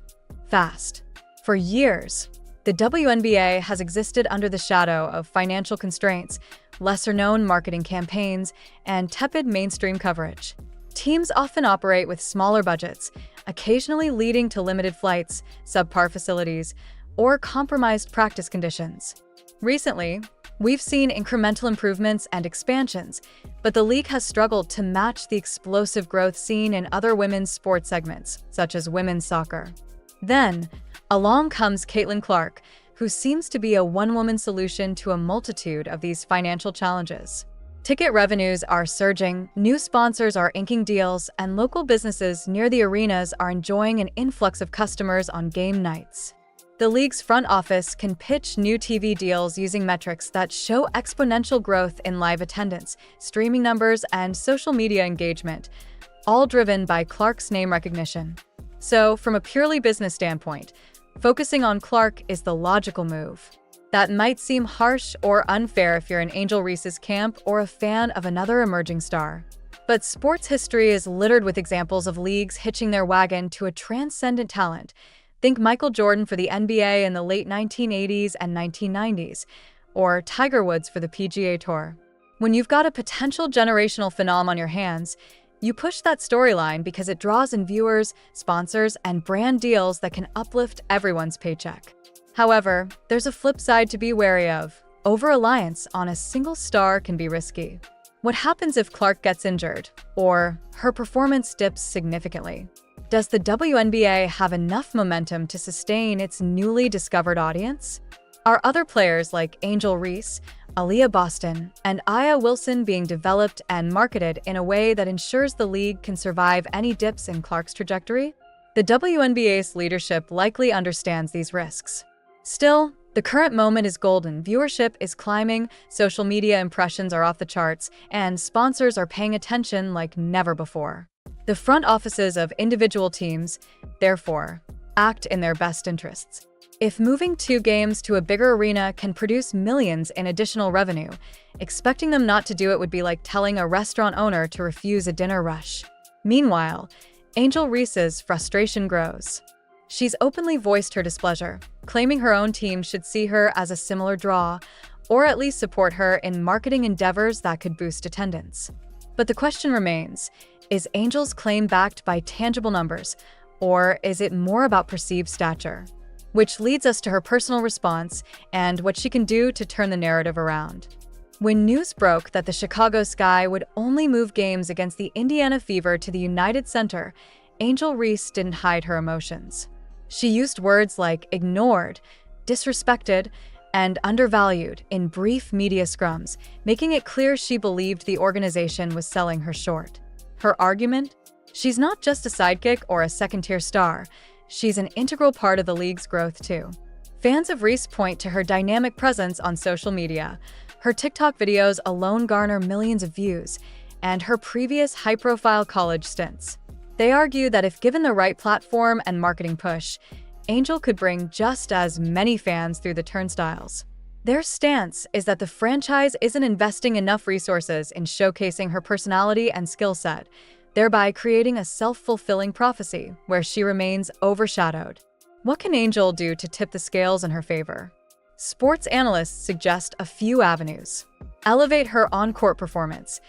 fast. For years, the WNBA has existed under the shadow of financial constraints, lesser-known marketing campaigns, and tepid mainstream coverage. Teams often operate with smaller budgets, occasionally leading to limited flights, subpar facilities, or compromised practice conditions. Recently, we've seen incremental improvements and expansions, but the league has struggled to match the explosive growth seen in other women's sports segments, such as women's soccer. Then, along comes Caitlin Clark, who seems to be a one-woman solution to a multitude of these financial challenges. Ticket revenues are surging, new sponsors are inking deals, and local businesses near the arenas are enjoying an influx of customers on game nights. The league's front office can pitch new TV deals using metrics that show exponential growth in live attendance, streaming numbers, and social media engagement, all driven by Clark's name recognition. So, from a purely business standpoint, focusing on Clark is the logical move. That might seem harsh or unfair if you're in Angel Reese's camp or a fan of another emerging star. But sports history is littered with examples of leagues hitching their wagon to a transcendent talent. Think Michael Jordan for the NBA in the late 1980s and 1990s, or Tiger Woods for the PGA Tour. When you've got a potential generational phenom on your hands, you push that storyline because it draws in viewers, sponsors, and brand deals that can uplift everyone's paycheck. However, there's a flip side to be wary of. Over-reliance on a single star can be risky. What happens if Clark gets injured, or her performance dips significantly? Does the WNBA have enough momentum to sustain its newly discovered audience? Are other players like Angel Reese, Aaliyah Boston, and Aya Wilson being developed and marketed in a way that ensures the league can survive any dips in Clark's trajectory? The WNBA's leadership likely understands these risks. Still, the current moment is golden. Viewership is climbing, social media impressions are off the charts, and sponsors are paying attention like never before. The front offices of individual teams, therefore, act in their best interests. If moving 2 games to a bigger arena can produce millions in additional revenue, expecting them not to do it would be like telling a restaurant owner to refuse a dinner rush. Meanwhile, Angel Reese's frustration grows. She's openly voiced her displeasure, claiming her own team should see her as a similar draw, or at least support her in marketing endeavors that could boost attendance. But the question remains, is Angel's claim backed by tangible numbers, or is it more about perceived stature? Which leads us to her personal response and what she can do to turn the narrative around. When news broke that the Chicago Sky would only move games against the Indiana Fever to the United Center, Angel Reese didn't hide her emotions. She used words like ignored, disrespected, and undervalued in brief media scrums, making it clear she believed the organization was selling her short. Her argument? She's not just a sidekick or a second-tier star. She's an integral part of the league's growth, too. Fans of Reese point to her dynamic presence on social media. Her TikTok videos alone garner millions of views, and her previous high-profile college stints. They argue that if given the right platform and marketing push, Angel could bring just as many fans through the turnstiles. Their stance is that the franchise isn't investing enough resources in showcasing her personality and skill set, thereby creating a self-fulfilling prophecy where she remains overshadowed. What can Angel do to tip the scales in her favor? Sports analysts suggest a few avenues. Elevate her on-court performance.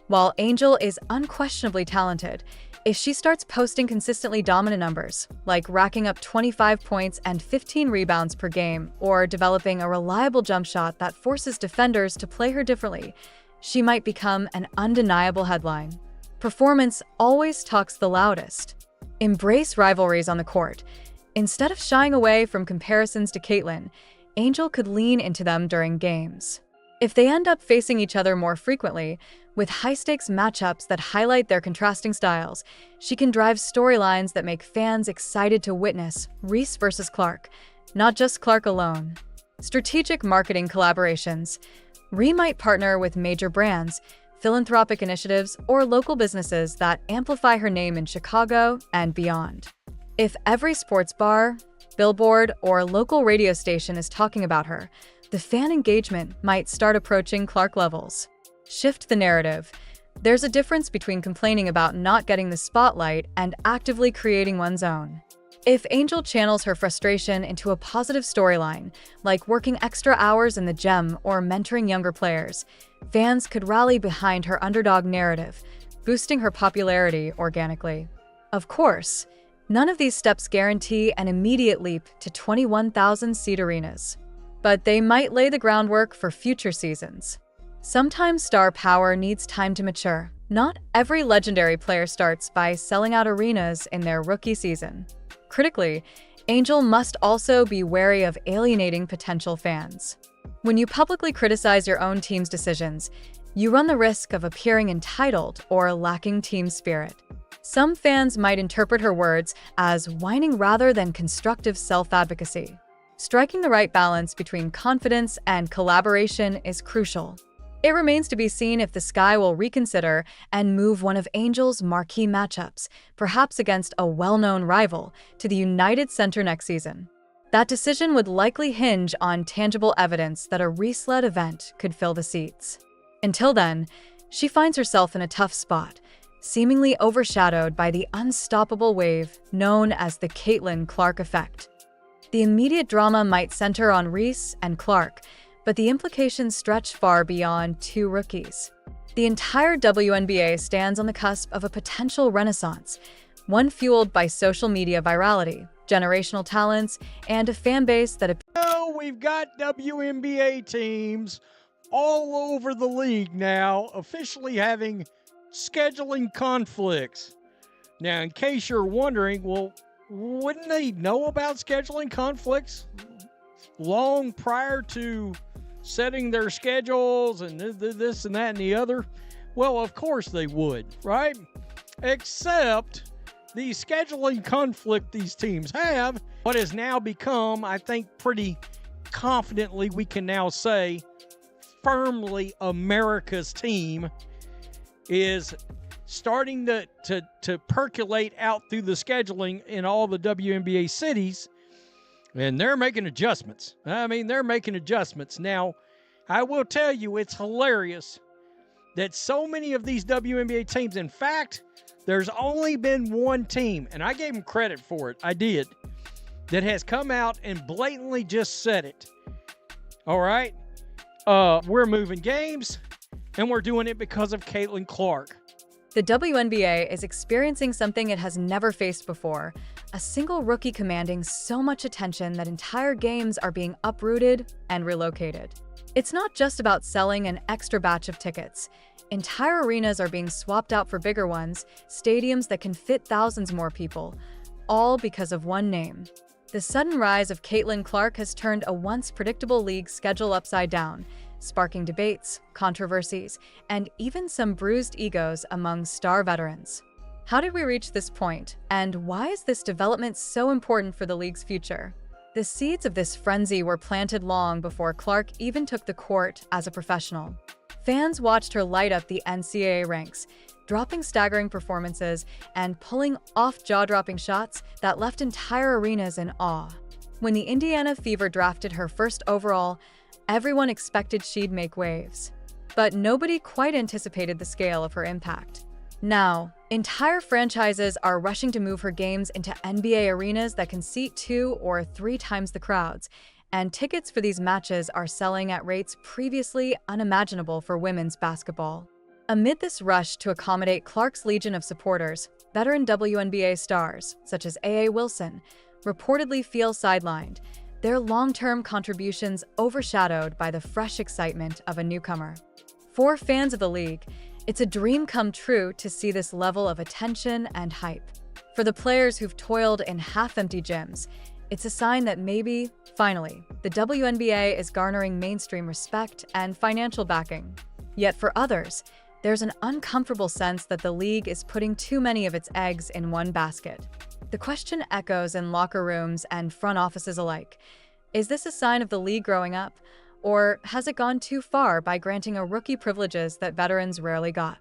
While Angel is unquestionably talented, if she starts posting consistently dominant numbers, like racking up 25 points and 15 rebounds per game, or developing a reliable jump shot that forces defenders to play her differently, she might become an undeniable headline. Performance always talks the loudest. Embrace rivalries on the court. Instead of shying away from comparisons to Caitlyn, Angel could lean into them during games. If they end up facing each other more frequently, with high-stakes matchups that highlight their contrasting styles, she can drive storylines that make fans excited to witness Reese versus Clark, not just Clark alone. Strategic marketing collaborations. Ree might partner with major brands, philanthropic initiatives, or local businesses that amplify her name in Chicago and beyond. If every sports bar, billboard, or local radio station is talking about her, the fan engagement might start approaching Clark levels. Shift the narrative. There's a difference between complaining about not getting the spotlight and actively creating one's own. If Angel channels her frustration into a positive storyline, like working extra hours in the gym or mentoring younger players, fans could rally behind her underdog narrative, boosting her popularity organically. Of course, none of these steps guarantee an immediate leap to 21,000-seat arenas, but they might lay the groundwork for future seasons. Sometimes star power needs time to mature. Not every legendary player starts by selling out arenas in their rookie season. Critically, Angel must also be wary of alienating potential fans. When you publicly criticize your own team's decisions, you run the risk of appearing entitled or lacking team spirit. Some fans might interpret her words as whining rather than constructive self-advocacy. Striking the right balance between confidence and collaboration is crucial. It remains to be seen if the Sky will reconsider and move one of Angel's marquee matchups, perhaps against a well-known rival, to the United Center next season. That decision would likely hinge on tangible evidence that a Reese-led event could fill the seats. Until then, she finds herself in a tough spot, seemingly overshadowed by the unstoppable wave known as the Caitlyn Clark effect. The immediate drama might center on Reese and Clark, but the implications stretch far beyond two rookies. The entire WNBA stands on the cusp of a potential renaissance, one fueled by social media virality, generational talents, and a fan base that We've got WNBA teams all over the league now, officially having scheduling conflicts. Now, in case you're wondering, well, wouldn't they know about scheduling conflicts long prior to setting their schedules and this and that and the other? Well, of course they would, right? Except the scheduling conflict these teams have, what has now become, I think pretty confidently we can now say, firmly America's team is starting to percolate out through the scheduling in all the WNBA cities, and they're making adjustments. I mean, they're making adjustments. Now, I will tell you, it's hilarious that so many of these WNBA teams, in fact, there's only been one team, and I gave them credit for it, I did, that has come out and blatantly just said it. All right? We're moving games, and we're doing it because of Caitlin Clark. The WNBA is experiencing something it has never faced before, a single rookie commanding so much attention that entire games are being uprooted and relocated. It's not just about selling an extra batch of tickets. Entire arenas are being swapped out for bigger ones, stadiums that can fit thousands more people, all because of one name. The sudden rise of Caitlin Clark has turned a once predictable league schedule upside down, sparking debates, controversies, and even some bruised egos among star veterans. How did we reach this point, and why is this development so important for the league's future? The seeds of this frenzy were planted long before Clark even took the court as a professional. Fans watched her light up the NCAA ranks, dropping staggering performances and pulling off jaw-dropping shots that left entire arenas in awe. When the Indiana Fever drafted her first overall, everyone expected she'd make waves. But nobody quite anticipated the scale of her impact. Now, entire franchises are rushing to move her games into NBA arenas that can seat 2 or 3 times the crowds, and tickets for these matches are selling at rates previously unimaginable for women's basketball. Amid this rush to accommodate Clark's legion of supporters, veteran WNBA stars, such as A.A. Wilson, reportedly feel sidelined, their long-term contributions overshadowed by the fresh excitement of a newcomer. For fans of the league, it's a dream come true to see this level of attention and hype. For the players who've toiled in half-empty gyms, it's a sign that maybe, finally, the WNBA is garnering mainstream respect and financial backing. Yet for others, there's an uncomfortable sense that the league is putting too many of its eggs in one basket. The question echoes in locker rooms and front offices alike. Is this a sign of the league growing up, or has it gone too far by granting a rookie privileges that veterans rarely got?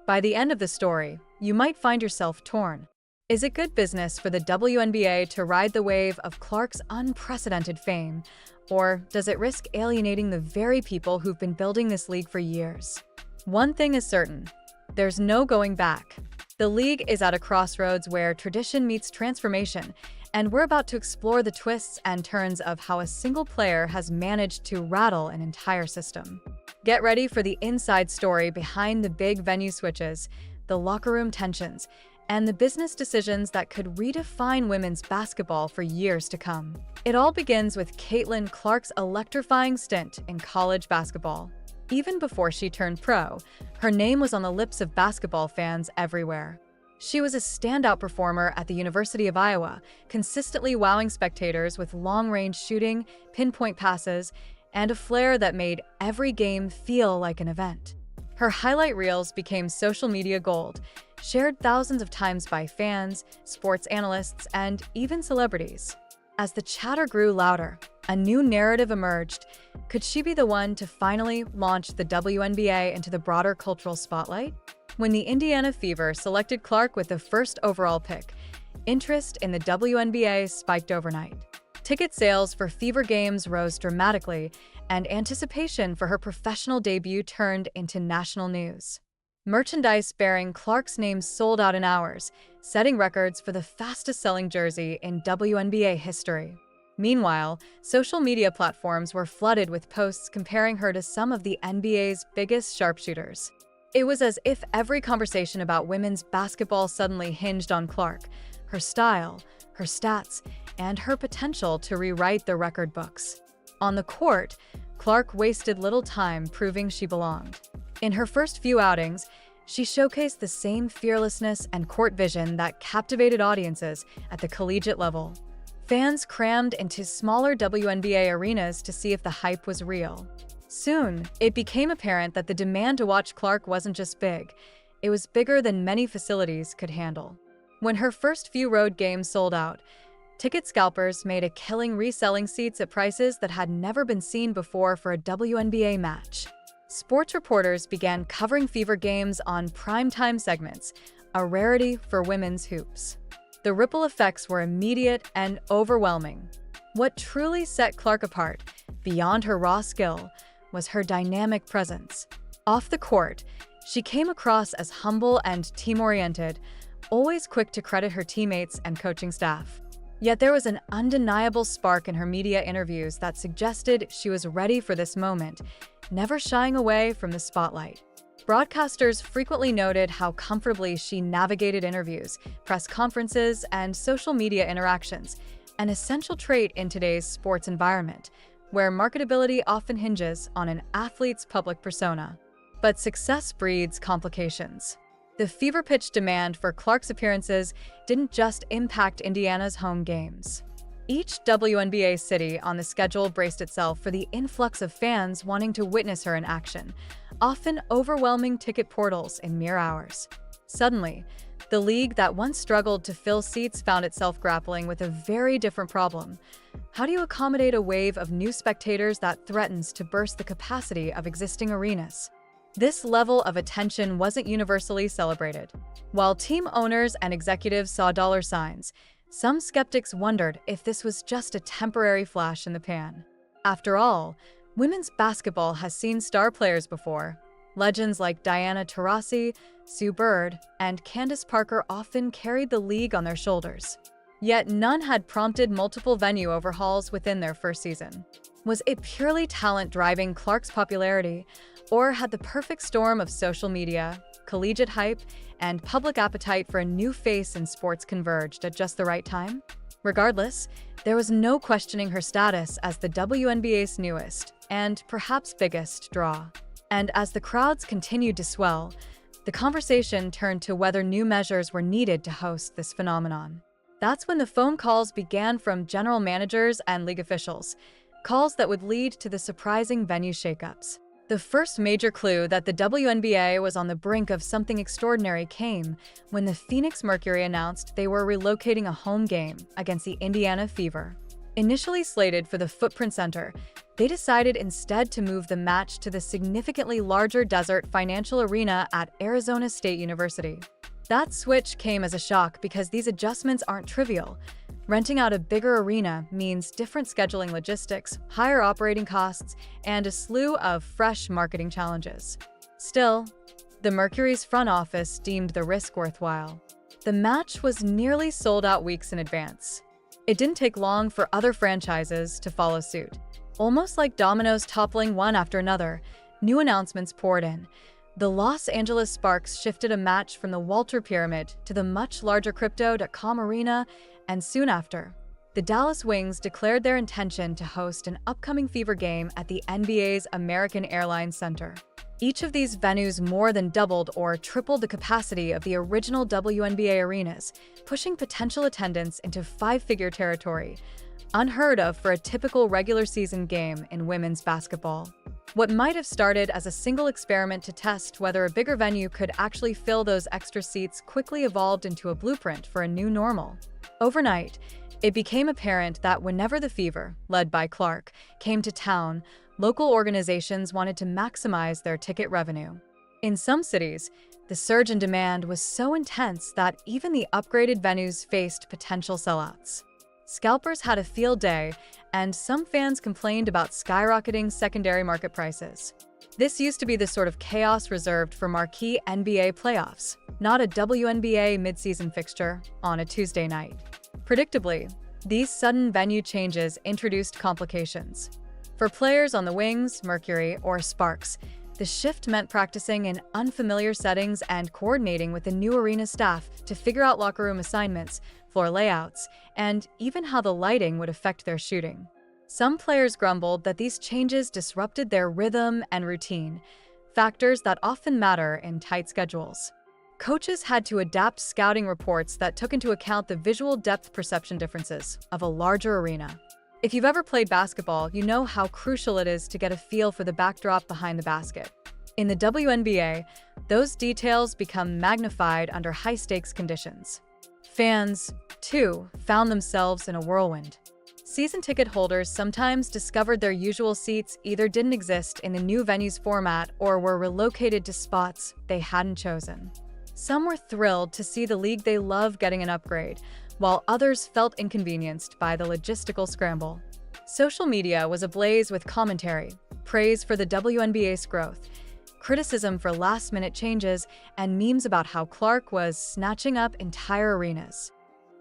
By the end of the story, you might find yourself torn. Is it good business for the WNBA to ride the wave of Clark's unprecedented fame, or does it risk alienating the very people who've been building this league for years? One thing is certain, there's no going back. The league is at a crossroads where tradition meets transformation, and we're about to explore the twists and turns of how a single player has managed to rattle an entire system. Get ready for the inside story behind the big venue switches, the locker room tensions, and the business decisions that could redefine women's basketball for years to come. It all begins with Caitlin Clark's electrifying stint in college basketball. Even before she turned pro, her name was on the lips of basketball fans everywhere. She was a standout performer at the University of Iowa, consistently wowing spectators with long-range shooting, pinpoint passes, and a flair that made every game feel like an event. Her highlight reels became social media gold, shared thousands of times by fans, sports analysts, and even celebrities. As the chatter grew louder, a new narrative emerged. Could she be the one to finally launch the WNBA into the broader cultural spotlight? When the Indiana Fever selected Clark with the first overall pick, interest in the WNBA spiked overnight. Ticket sales for Fever games rose dramatically, and anticipation for her professional debut turned into national news. Merchandise bearing Clark's name sold out in hours, setting records for the fastest-selling jersey in WNBA history. Meanwhile, social media platforms were flooded with posts comparing her to some of the NBA's biggest sharpshooters. It was as if every conversation about women's basketball suddenly hinged on Clark, her style, her stats, and her potential to rewrite the record books. On the court, Clark wasted little time proving she belonged. In her first few outings, she showcased the same fearlessness and court vision that captivated audiences at the collegiate level. Fans crammed into smaller WNBA arenas to see if the hype was real. Soon, it became apparent that the demand to watch Clark wasn't just big, it was bigger than many facilities could handle. When her first few road games sold out, ticket scalpers made a killing reselling seats at prices that had never been seen before for a WNBA match. Sports reporters began covering Fever games on primetime segments, a rarity for women's hoops. The ripple effects were immediate and overwhelming. What truly set Clark apart, beyond her raw skill, was her dynamic presence. Off the court, she came across as humble and team-oriented, always quick to credit her teammates and coaching staff. Yet there was an undeniable spark in her media interviews that suggested she was ready for this moment, never shying away from the spotlight. Broadcasters frequently noted how comfortably she navigated interviews, press conferences, and social media interactions, an essential trait in today's sports environment, where marketability often hinges on an athlete's public persona. But success breeds complications. The fever-pitch demand for Clark's appearances didn't just impact Indiana's home games. Each WNBA city on the schedule braced itself for the influx of fans wanting to witness her in action, often overwhelming ticket portals in mere hours. Suddenly, the league that once struggled to fill seats found itself grappling with a very different problem. How do you accommodate a wave of new spectators that threatens to burst the capacity of existing arenas? This level of attention wasn't universally celebrated. While team owners and executives saw dollar signs, some skeptics wondered if this was just a temporary flash in the pan. After all, women's basketball has seen star players before. Legends like Diana Taurasi, Sue Bird, and Candace Parker often carried the league on their shoulders. Yet none had prompted multiple venue overhauls within their first season. Was it purely talent driving Clark's popularity, or had the perfect storm of social media, collegiate hype, and public appetite for a new face in sports converged at just the right time? Regardless, there was no questioning her status as the WNBA's newest, and perhaps biggest, draw. And as the crowds continued to swell, the conversation turned to whether new measures were needed to host this phenomenon. That's when the phone calls began from general managers and league officials, calls that would lead to the surprising venue shakeups. The first major clue that the WNBA was on the brink of something extraordinary came when the Phoenix Mercury announced they were relocating a home game against the Indiana Fever. Initially slated for the Footprint Center, they decided instead to move the match to the significantly larger Desert Financial Arena at Arizona State University. That switch came as a shock because these adjustments aren't trivial. Renting out a bigger arena means different scheduling logistics, higher operating costs, and a slew of fresh marketing challenges. Still, the Mercury's front office deemed the risk worthwhile. The match was nearly sold out weeks in advance. It didn't take long for other franchises to follow suit. Almost like dominoes toppling one after another, new announcements poured in. The Los Angeles Sparks shifted a match from the Walter Pyramid to the much larger Crypto.com Arena, and soon after, the Dallas Wings declared their intention to host an upcoming Fever game at the NBA's American Airlines Center. Each of these venues more than doubled or tripled the capacity of the original WNBA arenas, pushing potential attendance into five-figure territory, unheard of for a typical regular season game in women's basketball. What might have started as a single experiment to test whether a bigger venue could actually fill those extra seats quickly evolved into a blueprint for a new normal. Overnight, it became apparent that whenever the Fever, led by Clark, came to town, local organizations wanted to maximize their ticket revenue. In some cities, the surge in demand was so intense that even the upgraded venues faced potential sellouts. Scalpers had a field day, and some fans complained about skyrocketing secondary market prices. This used to be the sort of chaos reserved for marquee NBA playoffs, not a WNBA midseason fixture on a Tuesday night. Predictably, these sudden venue changes introduced complications. For players on the Wings, Mercury, or Sparks, the shift meant practicing in unfamiliar settings and coordinating with the new arena staff to figure out locker room assignments, floor layouts, and even how the lighting would affect their shooting. Some players grumbled that these changes disrupted their rhythm and routine, factors that often matter in tight schedules. Coaches had to adapt scouting reports that took into account the visual depth perception differences of a larger arena. If you've ever played basketball, you know how crucial it is to get a feel for the backdrop behind the basket. In the WNBA, those details become magnified under high-stakes conditions. Fans, too, found themselves in a whirlwind. Season ticket holders sometimes discovered their usual seats either didn't exist in the new venue's format or were relocated to spots they hadn't chosen. Some were thrilled to see the league they love getting an upgrade, while others felt inconvenienced by the logistical scramble. Social media was ablaze with commentary, praise for the WNBA's growth, criticism for last-minute changes, and memes about how Clark was snatching up entire arenas.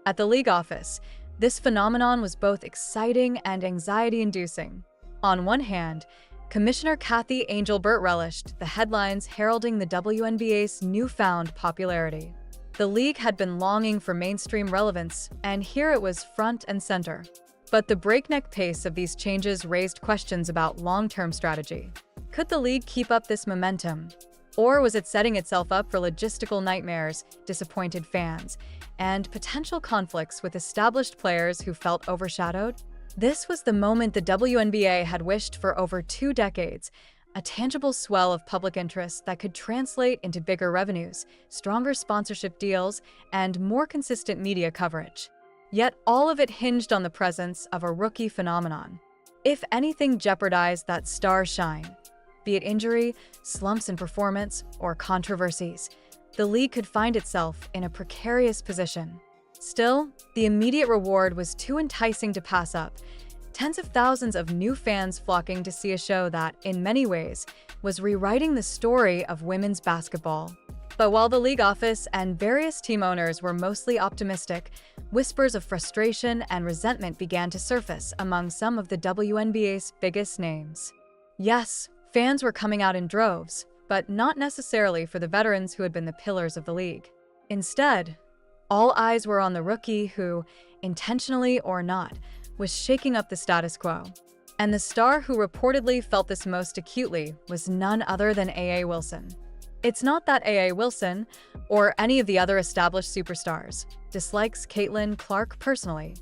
At the league office, this phenomenon was both exciting and anxiety-inducing. On one hand, Commissioner Kathy Angel-Burt relished the headlines heralding the WNBA's newfound popularity. The league had been longing for mainstream relevance, and here it was front and center. But the breakneck pace of these changes raised questions about long-term strategy. Could the league keep up this momentum? Or was it setting itself up for logistical nightmares, disappointed fans, and potential conflicts with established players who felt overshadowed? This was the moment the WNBA had wished for over 2 decades, a tangible swell of public interest that could translate into bigger revenues, stronger sponsorship deals, and more consistent media coverage. Yet all of it hinged on the presence of a rookie phenomenon. If anything jeopardized that star shine, be it injury, slumps in performance, or controversies, the league could find itself in a precarious position. Still, the immediate reward was too enticing to pass up. Tens of thousands of new fans flocking to see a show that, in many ways, was rewriting the story of women's basketball. But while the league office and various team owners were mostly optimistic, whispers of frustration and resentment began to surface among some of the WNBA's biggest names. Yes, fans were coming out in droves, but not necessarily for the veterans who had been the pillars of the league. Instead, all eyes were on the rookie who, intentionally or not, was shaking up the status quo. And the star who reportedly felt this most acutely was none other than A.A. Wilson. It's not that A.A. Wilson, or any of the other established superstars, dislikes Caitlin Clark personally.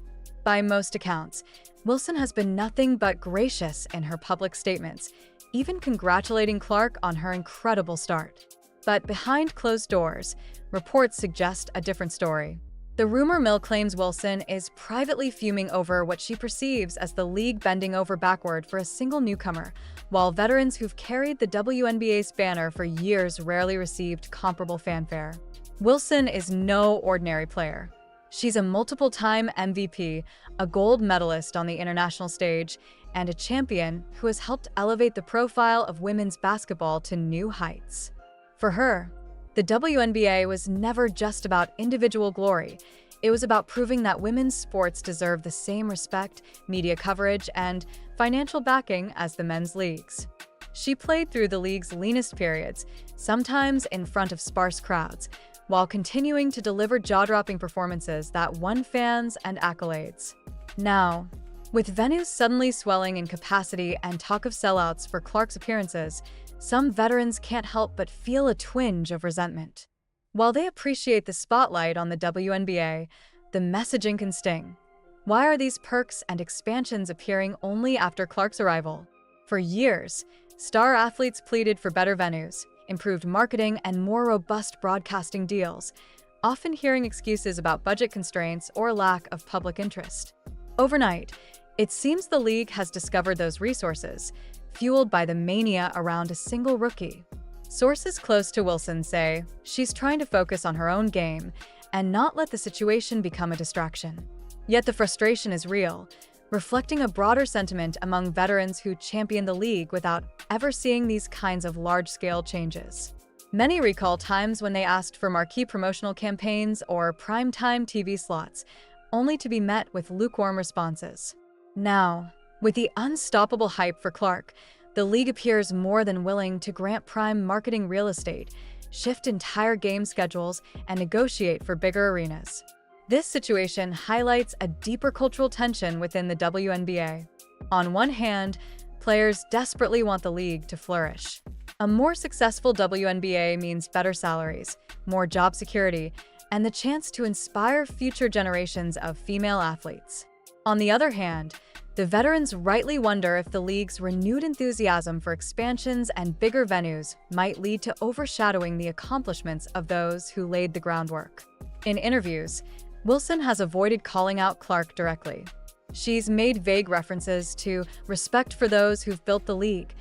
By most accounts, Wilson has been nothing but gracious in her public statements, even congratulating Clark on her incredible start. But behind closed doors, reports suggest a different story. The rumor mill claims Wilson is privately fuming over what she perceives as the league bending over backward for a single newcomer, while veterans who've carried the WNBA's banner for years rarely received comparable fanfare. Wilson is no ordinary player. She's a multiple-time MVP, a gold medalist on the international stage, and a champion who has helped elevate the profile of women's basketball to new heights. For her, the WNBA was never just about individual glory. It was about proving that women's sports deserve the same respect, media coverage, and financial backing as the men's leagues. She played through the league's leanest periods, sometimes in front of sparse crowds, while continuing to deliver jaw-dropping performances that won fans and accolades. Now, with venues suddenly swelling in capacity and talk of sellouts for Clark's appearances, some veterans can't help but feel a twinge of resentment. While they appreciate the spotlight on the WNBA, the messaging can sting. Why are these perks and expansions appearing only after Clark's arrival? For years, star athletes pleaded for better venues, improved marketing, and more robust broadcasting deals, often hearing excuses about budget constraints or lack of public interest. Overnight, it seems the league has discovered those resources, fueled by the mania around a single rookie. Sources close to Wilson say she's trying to focus on her own game and not let the situation become a distraction. Yet the frustration is real, reflecting a broader sentiment among veterans who champion the league without ever seeing these kinds of large-scale changes. Many recall times when they asked for marquee promotional campaigns or primetime TV slots, only to be met with lukewarm responses. Now, with the unstoppable hype for Clark, the league appears more than willing to grant prime marketing real estate, shift entire game schedules, and negotiate for bigger arenas. This situation highlights a deeper cultural tension within the WNBA. On one hand, players desperately want the league to flourish. A more successful WNBA means better salaries, more job security, and the chance to inspire future generations of female athletes. On the other hand, The veterans rightly wonder if the league's renewed enthusiasm for expansions and bigger venues might lead to overshadowing the accomplishments of those who laid the groundwork. In interviews, Wilson has avoided calling out Clark directly. She's made vague references to respect for those who've built the league,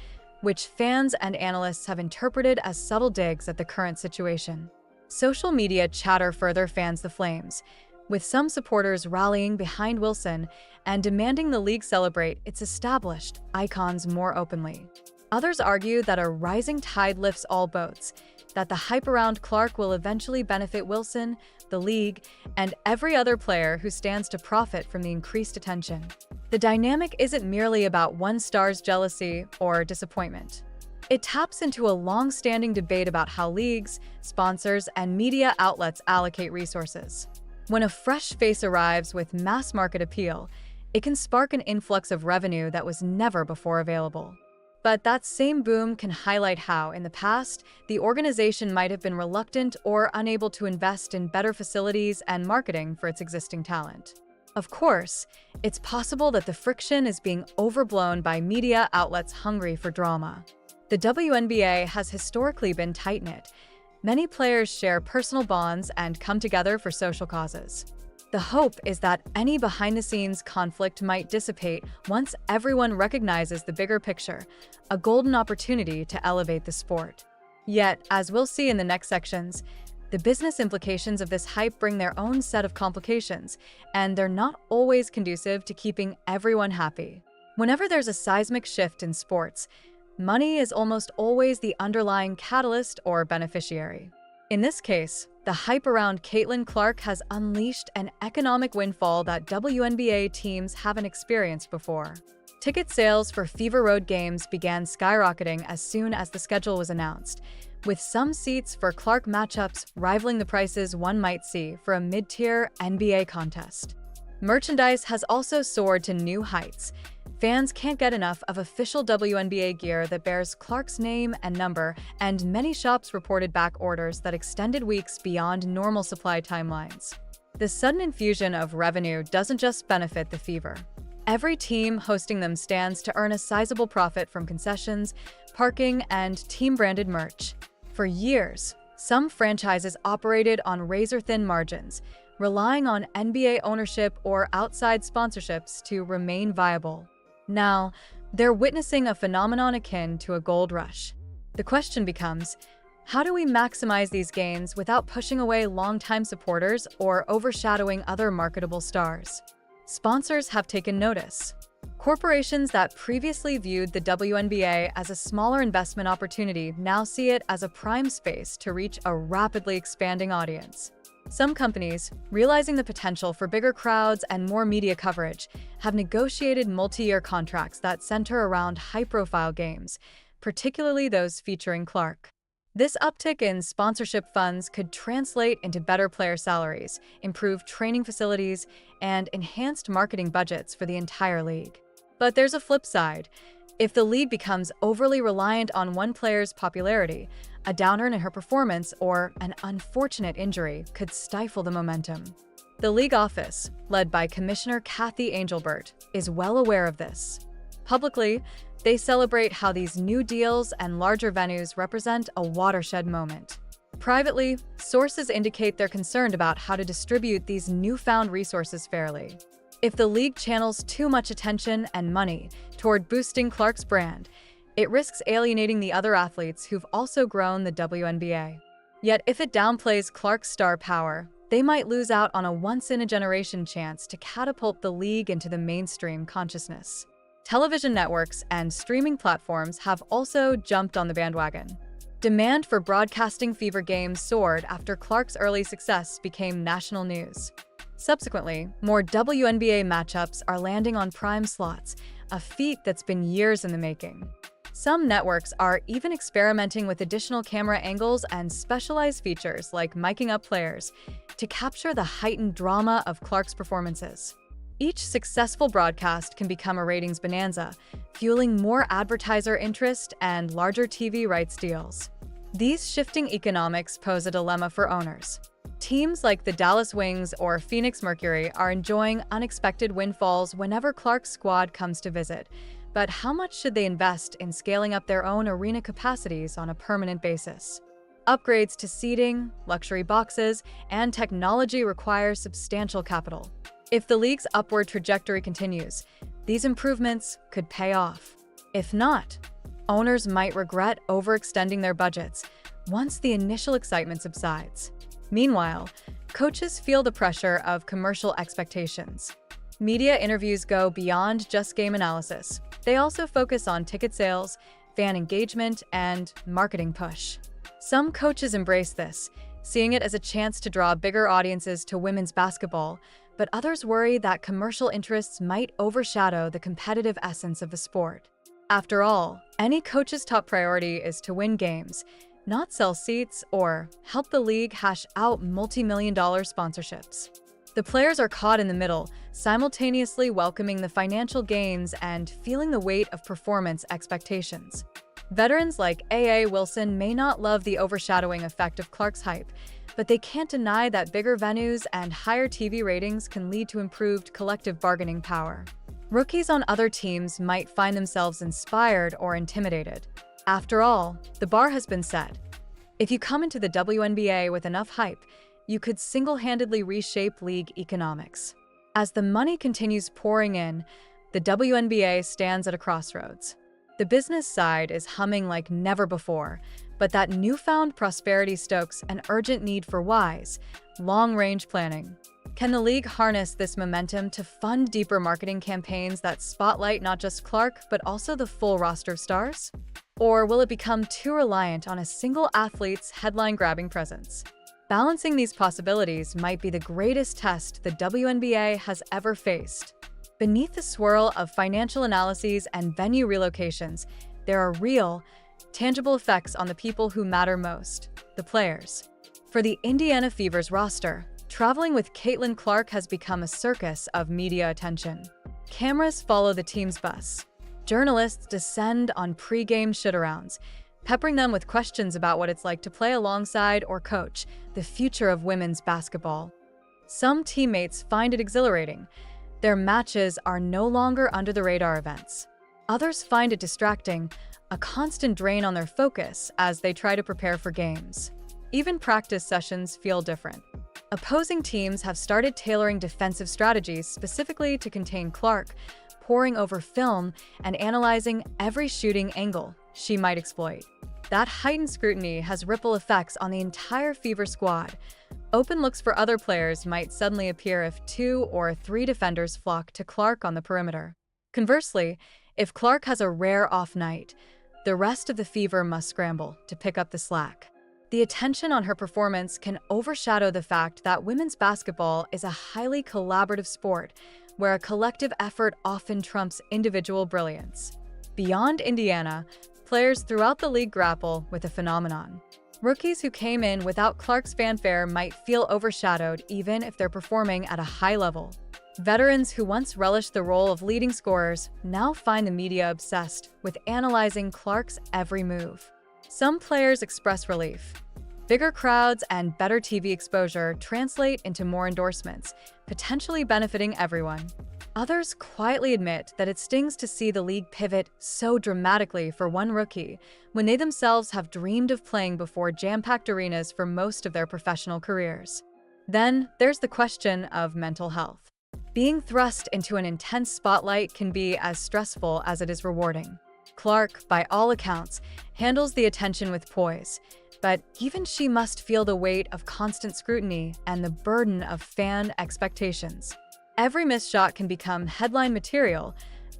which fans and analysts have interpreted as subtle digs at the current situation. Social media chatter further fans the flames, with some supporters rallying behind Wilson and demanding the league celebrate its established icons more openly. Others argue that a rising tide lifts all boats, that the hype around Clark will eventually benefit Wilson, the league, and every other player who stands to profit from the increased attention. The dynamic isn't merely about one star's jealousy or disappointment. It taps into a long-standing debate about how leagues, sponsors, and media outlets allocate resources. When a fresh face arrives with mass market appeal, it can spark an influx of revenue that was never before available. But that same boom can highlight how, in the past, the organization might have been reluctant or unable to invest in better facilities and marketing for its existing talent. Of course, it's possible that the friction is being overblown by media outlets hungry for drama. The WNBA has historically been tight-knit. Many players share personal bonds and come together for social causes. The hope is that any behind-the-scenes conflict might dissipate once everyone recognizes the bigger picture, a golden opportunity to elevate the sport. Yet, as we'll see in the next sections, the business implications of this hype bring their own set of complications, and they're not always conducive to keeping everyone happy. Whenever there's a seismic shift in sports, money is almost always the underlying catalyst or beneficiary. In this case, the hype around Caitlin Clark has unleashed an economic windfall that WNBA teams haven't experienced before. Ticket sales for Fever Road games began skyrocketing as soon as the schedule was announced, with some seats for Clark matchups rivaling the prices one might see for a mid-tier NBA contest. Merchandise has also soared to new heights. Fans can't get enough of official WNBA gear that bears Clark's name and number, and many shops reported back orders that extended weeks beyond normal supply timelines. The sudden infusion of revenue doesn't just benefit the Fever. Every team hosting them stands to earn a sizable profit from concessions, parking, and team-branded merch. For years, some franchises operated on razor-thin margins, relying on NBA ownership or outside sponsorships to remain viable. Now, they're witnessing a phenomenon akin to a gold rush. The question becomes, how do we maximize these gains without pushing away longtime supporters or overshadowing other marketable stars? Sponsors have taken notice. Corporations that previously viewed the WNBA as a smaller investment opportunity now see it as a prime space to reach a rapidly expanding audience. Some companies, realizing the potential for bigger crowds and more media coverage, have negotiated multi-year contracts that center around high-profile games, particularly those featuring Clark. This uptick in sponsorship funds could translate into better player salaries, improved training facilities, and enhanced marketing budgets for the entire league. But there's a flip side. If the league becomes overly reliant on one player's popularity, a downturn in her performance or an unfortunate injury could stifle the momentum. The league office, led by Commissioner Kathy Angelbert, is well aware of this. Publicly, they celebrate how these new deals and larger venues represent a watershed moment. Privately, sources indicate they're concerned about how to distribute these newfound resources fairly. If the league channels too much attention and money toward boosting Clark's brand, it risks alienating the other athletes who've also grown the WNBA. Yet if it downplays Clark's star power, they might lose out on a once-in-a-generation chance to catapult the league into the mainstream consciousness. Television networks and streaming platforms have also jumped on the bandwagon. Demand for broadcasting Fever games soared after Clark's early success became national news. Subsequently, more WNBA matchups are landing on prime slots, a feat that's been years in the making. Some networks are even experimenting with additional camera angles and specialized features like miking up players to capture the heightened drama of Clark's performances. Each successful broadcast can become a ratings bonanza, fueling more advertiser interest and larger TV rights deals. These shifting economics pose a dilemma for owners. Teams like the Dallas Wings or Phoenix Mercury are enjoying unexpected windfalls whenever Clark's squad comes to visit. But how much should they invest in scaling up their own arena capacities on a permanent basis? Upgrades to seating, luxury boxes, and technology require substantial capital. If the league's upward trajectory continues, these improvements could pay off. If not, owners might regret overextending their budgets once the initial excitement subsides. Meanwhile, coaches feel the pressure of commercial expectations. Media interviews go beyond just game analysis. They also focus on ticket sales, fan engagement, and marketing push. Some coaches embrace this, seeing it as a chance to draw bigger audiences to women's basketball, but others worry that commercial interests might overshadow the competitive essence of the sport. After all, any coach's top priority is to win games, not sell seats or help the league hash out multi-million-dollar sponsorships. The players are caught in the middle, simultaneously welcoming the financial gains and feeling the weight of performance expectations. Veterans like A.A. Wilson may not love the overshadowing effect of Clark's hype, but they can't deny that bigger venues and higher TV ratings can lead to improved collective bargaining power. Rookies on other teams might find themselves inspired or intimidated. After all, the bar has been set. If you come into the WNBA with enough hype, you could single-handedly reshape league economics. As the money continues pouring in, the WNBA stands at a crossroads. The business side is humming like never before, but that newfound prosperity stokes an urgent need for wise, long-range planning. Can the league harness this momentum to fund deeper marketing campaigns that spotlight not just Clark, but also the full roster of stars? Or will it become too reliant on a single athlete's headline-grabbing presence? Balancing these possibilities might be the greatest test the WNBA has ever faced. Beneath the swirl of financial analyses and venue relocations, there are real, tangible effects on the people who matter most, the players. For the Indiana Fever's roster, traveling with Caitlin Clark has become a circus of media attention. Cameras follow the team's bus. Journalists descend on pre-game shit-arounds, peppering them with questions about what it's like to play alongside or coach the future of women's basketball. Some teammates find it exhilarating. Their matches are no longer under-the-radar events. Others find it distracting, a constant drain on their focus as they try to prepare for games. Even practice sessions feel different. Opposing teams have started tailoring defensive strategies specifically to contain Clark, poring over film and analyzing every shooting angle she might exploit. That heightened scrutiny has ripple effects on the entire Fever squad. Open looks for other players might suddenly appear if 2 or 3 defenders flock to Clark on the perimeter. Conversely, if Clark has a rare off night, the rest of the Fever must scramble to pick up the slack. The attention on her performance can overshadow the fact that women's basketball is a highly collaborative sport where a collective effort often trumps individual brilliance. Beyond Indiana, players throughout the league grapple with the phenomenon. Rookies who came in without Clark's fanfare might feel overshadowed even if they're performing at a high level. Veterans who once relished the role of leading scorers now find the media obsessed with analyzing Clark's every move. Some players express relief. Bigger crowds and better TV exposure translate into more endorsements, potentially benefiting everyone. Others quietly admit that it stings to see the league pivot so dramatically for one rookie when they themselves have dreamed of playing before jam-packed arenas for most of their professional careers. Then there's the question of mental health. Being thrust into an intense spotlight can be as stressful as it is rewarding. Clark, by all accounts, handles the attention with poise, but even she must feel the weight of constant scrutiny and the burden of fan expectations. Every missed shot can become headline material,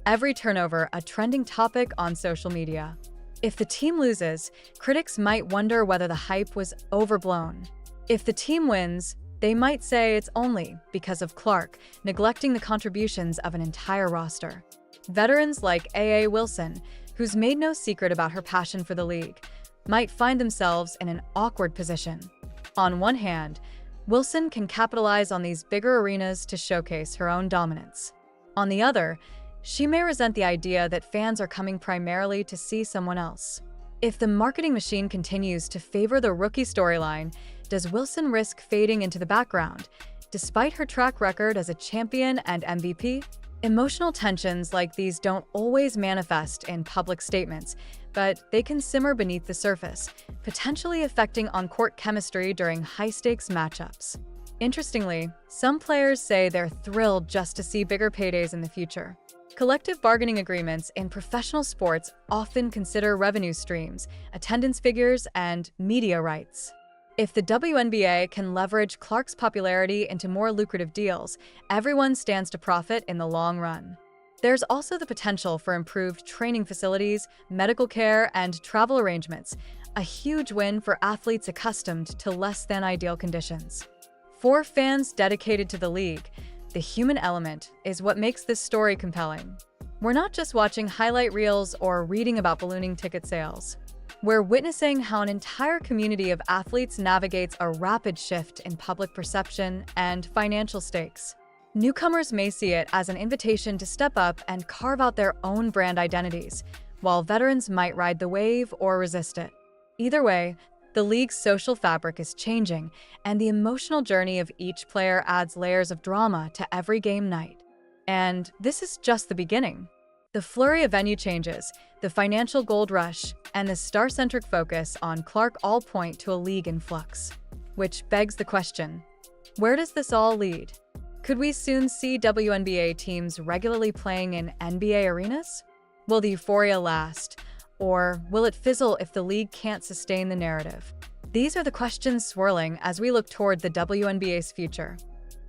every turnover a trending topic on social media. If the team loses, critics might wonder whether the hype was overblown. If the team wins, they might say it's only because of Clark, neglecting the contributions of an entire roster. Veterans like A.A. Wilson, who's made no secret about her passion for the league, might find themselves in an awkward position. On one hand, Wilson can capitalize on these bigger arenas to showcase her own dominance. On the other, she may resent the idea that fans are coming primarily to see someone else. If the marketing machine continues to favor the rookie storyline, does Wilson risk fading into the background, despite her track record as a champion and MVP? Emotional tensions like these don't always manifest in public statements, but they can simmer beneath the surface, potentially affecting on-court chemistry during high-stakes matchups. Interestingly, some players say they're thrilled just to see bigger paydays in the future. Collective bargaining agreements in professional sports often consider revenue streams, attendance figures, and media rights. If the WNBA can leverage Clark's popularity into more lucrative deals, everyone stands to profit in the long run. There's also the potential for improved training facilities, medical care, and travel arrangements, a huge win for athletes accustomed to less than ideal conditions. For fans dedicated to the league, the human element is what makes this story compelling. We're not just watching highlight reels or reading about ballooning ticket sales. We're witnessing how an entire community of athletes navigates a rapid shift in public perception and financial stakes. Newcomers may see it as an invitation to step up and carve out their own brand identities, while veterans might ride the wave or resist it. Either way, the league's social fabric is changing, and the emotional journey of each player adds layers of drama to every game night. And this is just the beginning. The flurry of venue changes, the financial gold rush, and the star-centric focus on Clark all point to a league in flux. Which begs the question, where does this all lead? Could we soon see WNBA teams regularly playing in NBA arenas? Will the euphoria last? Or will it fizzle if the league can't sustain the narrative? These are the questions swirling as we look toward the WNBA's future.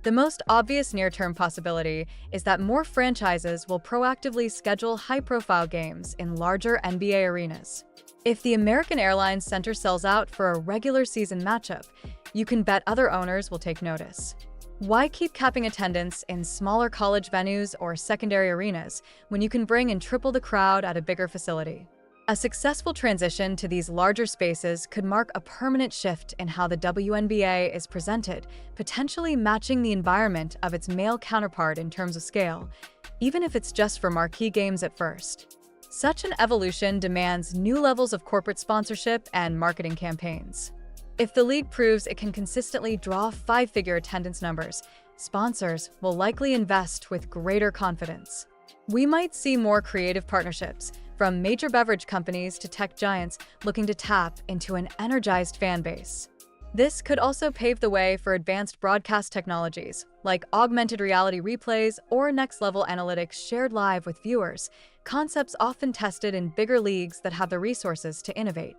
The most obvious near-term possibility is that more franchises will proactively schedule high-profile games in larger NBA arenas. If the American Airlines Center sells out for a regular season matchup, you can bet other owners will take notice. Why keep capping attendance in smaller college venues or secondary arenas when you can bring in triple the crowd at a bigger facility? A successful transition to these larger spaces could mark a permanent shift in how the WNBA is presented, potentially matching the environment of its male counterpart in terms of scale, even if it's just for marquee games at first. Such an evolution demands new levels of corporate sponsorship and marketing campaigns. If the league proves it can consistently draw five-figure attendance numbers, sponsors will likely invest with greater confidence. We might see more creative partnerships, from major beverage companies to tech giants looking to tap into an energized fan base. This could also pave the way for advanced broadcast technologies, like augmented reality replays or next-level analytics shared live with viewers, concepts often tested in bigger leagues that have the resources to innovate.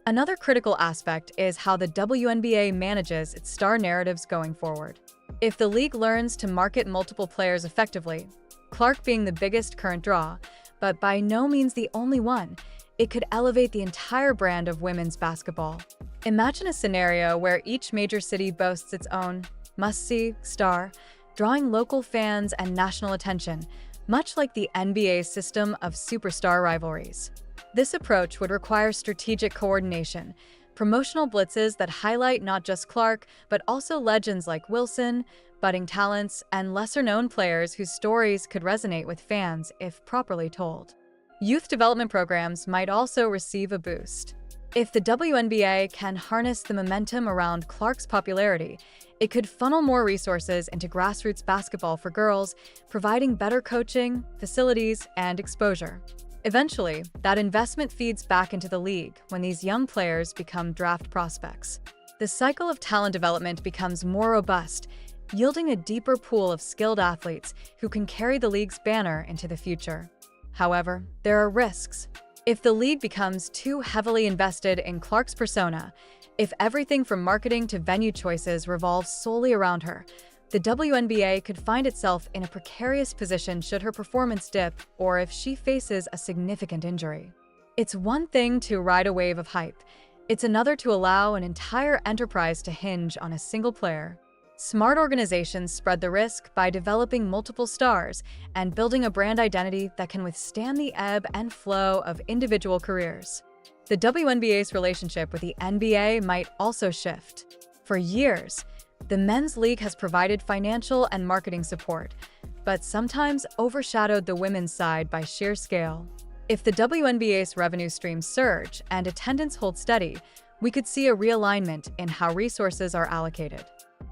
Another critical aspect is how the WNBA manages its star narratives going forward. If the league learns to market multiple players effectively, Clark being the biggest current draw, but by no means the only one, it could elevate the entire brand of women's basketball. Imagine a scenario where each major city boasts its own must-see star, drawing local fans and national attention, much like the NBA's system of superstar rivalries. This approach would require strategic coordination, promotional blitzes that highlight not just Clark, but also legends like Wilson, budding talents, and lesser-known players whose stories could resonate with fans if properly told. Youth development programs might also receive a boost. If the WNBA can harness the momentum around Clark's popularity, it could funnel more resources into grassroots basketball for girls, providing better coaching, facilities, and exposure. Eventually, that investment feeds back into the league when these young players become draft prospects. The cycle of talent development becomes more robust, yielding a deeper pool of skilled athletes who can carry the league's banner into the future. However, there are risks. If the league becomes too heavily invested in Clark's persona, if everything from marketing to venue choices revolves solely around her, the WNBA could find itself in a precarious position should her performance dip or if she faces a significant injury. It's one thing to ride a wave of hype. It's another to allow an entire enterprise to hinge on a single player. Smart organizations spread the risk by developing multiple stars and building a brand identity that can withstand the ebb and flow of individual careers. The WNBA's relationship with the NBA might also shift. For years, the men's league has provided financial and marketing support, but sometimes overshadowed the women's side by sheer scale. If the WNBA's revenue streams surge and attendance holds steady, We could see a realignment in how resources are allocated.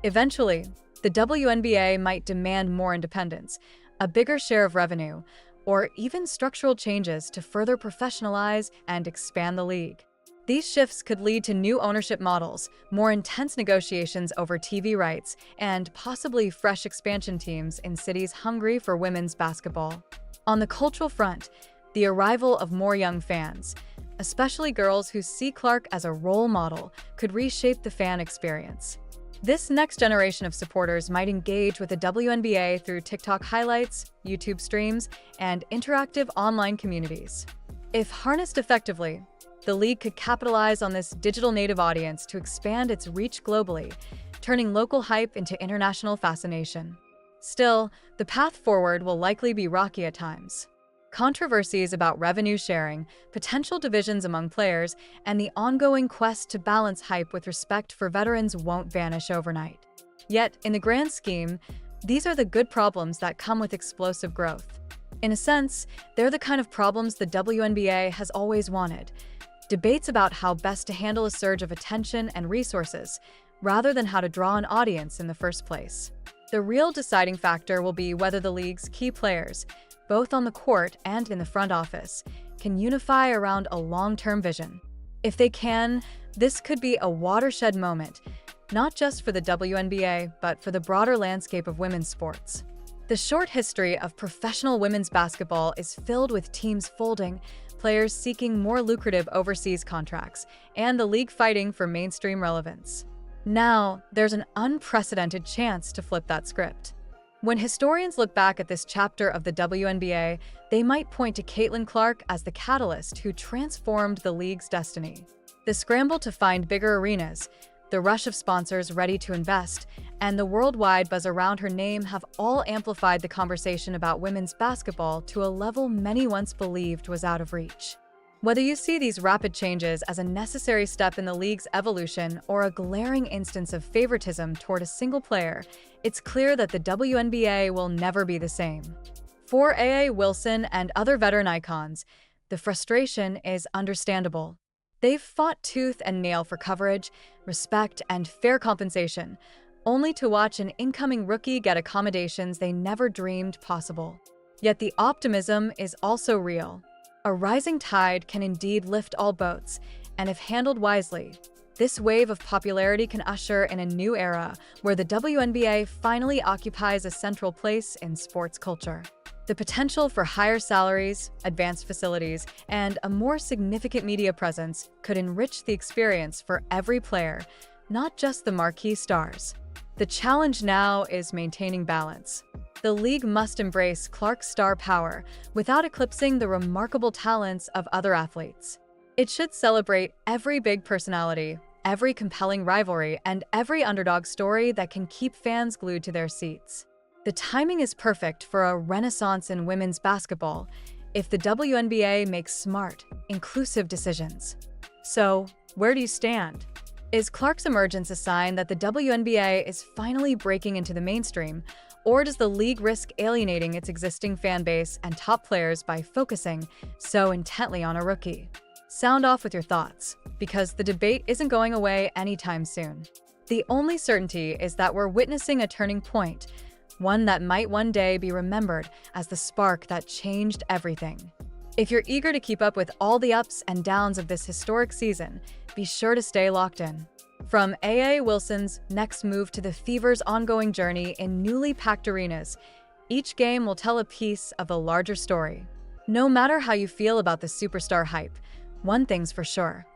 Eventually, the WNBA might demand more independence, a bigger share of revenue, or even structural changes to further professionalize and expand the league. These shifts could lead to new ownership models, more intense negotiations over TV rights, and possibly fresh expansion teams in cities hungry for women's basketball. On the cultural front, the arrival of more young fans, especially girls who see Clark as a role model, could reshape the fan experience. This next generation of supporters might engage with the WNBA through TikTok highlights, YouTube streams, and interactive online communities. If harnessed effectively, the league could capitalize on this digital native audience to expand its reach globally, turning local hype into international fascination. Still, the path forward will likely be rocky at times. Controversies about revenue sharing, potential divisions among players, and the ongoing quest to balance hype with respect for veterans won't vanish overnight. Yet, in the grand scheme, these are the good problems that come with explosive growth. In a sense, they're the kind of problems the WNBA has always wanted. Debates about how best to handle a surge of attention and resources, rather than how to draw an audience in the first place. The real deciding factor will be whether the league's key players, both on the court and in the front office, can unify around a long-term vision. If they can, this could be a watershed moment, not just for the WNBA, but for the broader landscape of women's sports. The short history of professional women's basketball is filled with teams folding, players seeking more lucrative overseas contracts, and the league fighting for mainstream relevance. Now, there's an unprecedented chance to flip that script. When historians look back at this chapter of the WNBA, they might point to Caitlin Clark as the catalyst who transformed the league's destiny. The scramble to find bigger arenas, the rush of sponsors ready to invest, and the worldwide buzz around her name have all amplified the conversation about women's basketball to a level many once believed was out of reach. Whether you see these rapid changes as a necessary step in the league's evolution or a glaring instance of favoritism toward a single player, it's clear that the WNBA will never be the same. For A.A. Wilson and other veteran icons, the frustration is understandable. They've fought tooth and nail for coverage, respect, and fair compensation, only to watch an incoming rookie get accommodations they never dreamed possible. Yet the optimism is also real. A rising tide can indeed lift all boats, and if handled wisely, this wave of popularity can usher in a new era where the WNBA finally occupies a central place in sports culture. The potential for higher salaries, advanced facilities, and a more significant media presence could enrich the experience for every player, not just the marquee stars. The challenge now is maintaining balance. The league must embrace Clark's star power without eclipsing the remarkable talents of other athletes. It should celebrate every big personality, every compelling rivalry, and every underdog story that can keep fans glued to their seats. The timing is perfect for a renaissance in women's basketball if the WNBA makes smart, inclusive decisions. So, where do you stand? Is Clark's emergence a sign that the WNBA is finally breaking into the mainstream, or does the league risk alienating its existing fan base and top players by focusing so intently on a rookie? Sound off with your thoughts, because the debate isn't going away anytime soon. The only certainty is that we're witnessing a turning point, one that might one day be remembered as the spark that changed everything. If you're eager to keep up with all the ups and downs of this historic season, be sure to stay locked in. From A.A. Wilson's next move to the Fever's ongoing journey in newly packed arenas, each game will tell a piece of a larger story. No matter how you feel about the superstar hype, one thing's for sure.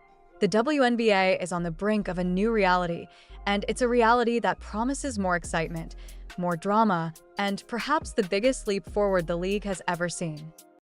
The WNBA is on the brink of a new reality, and it's a reality that promises more excitement, more drama, and perhaps the biggest leap forward the league has ever seen.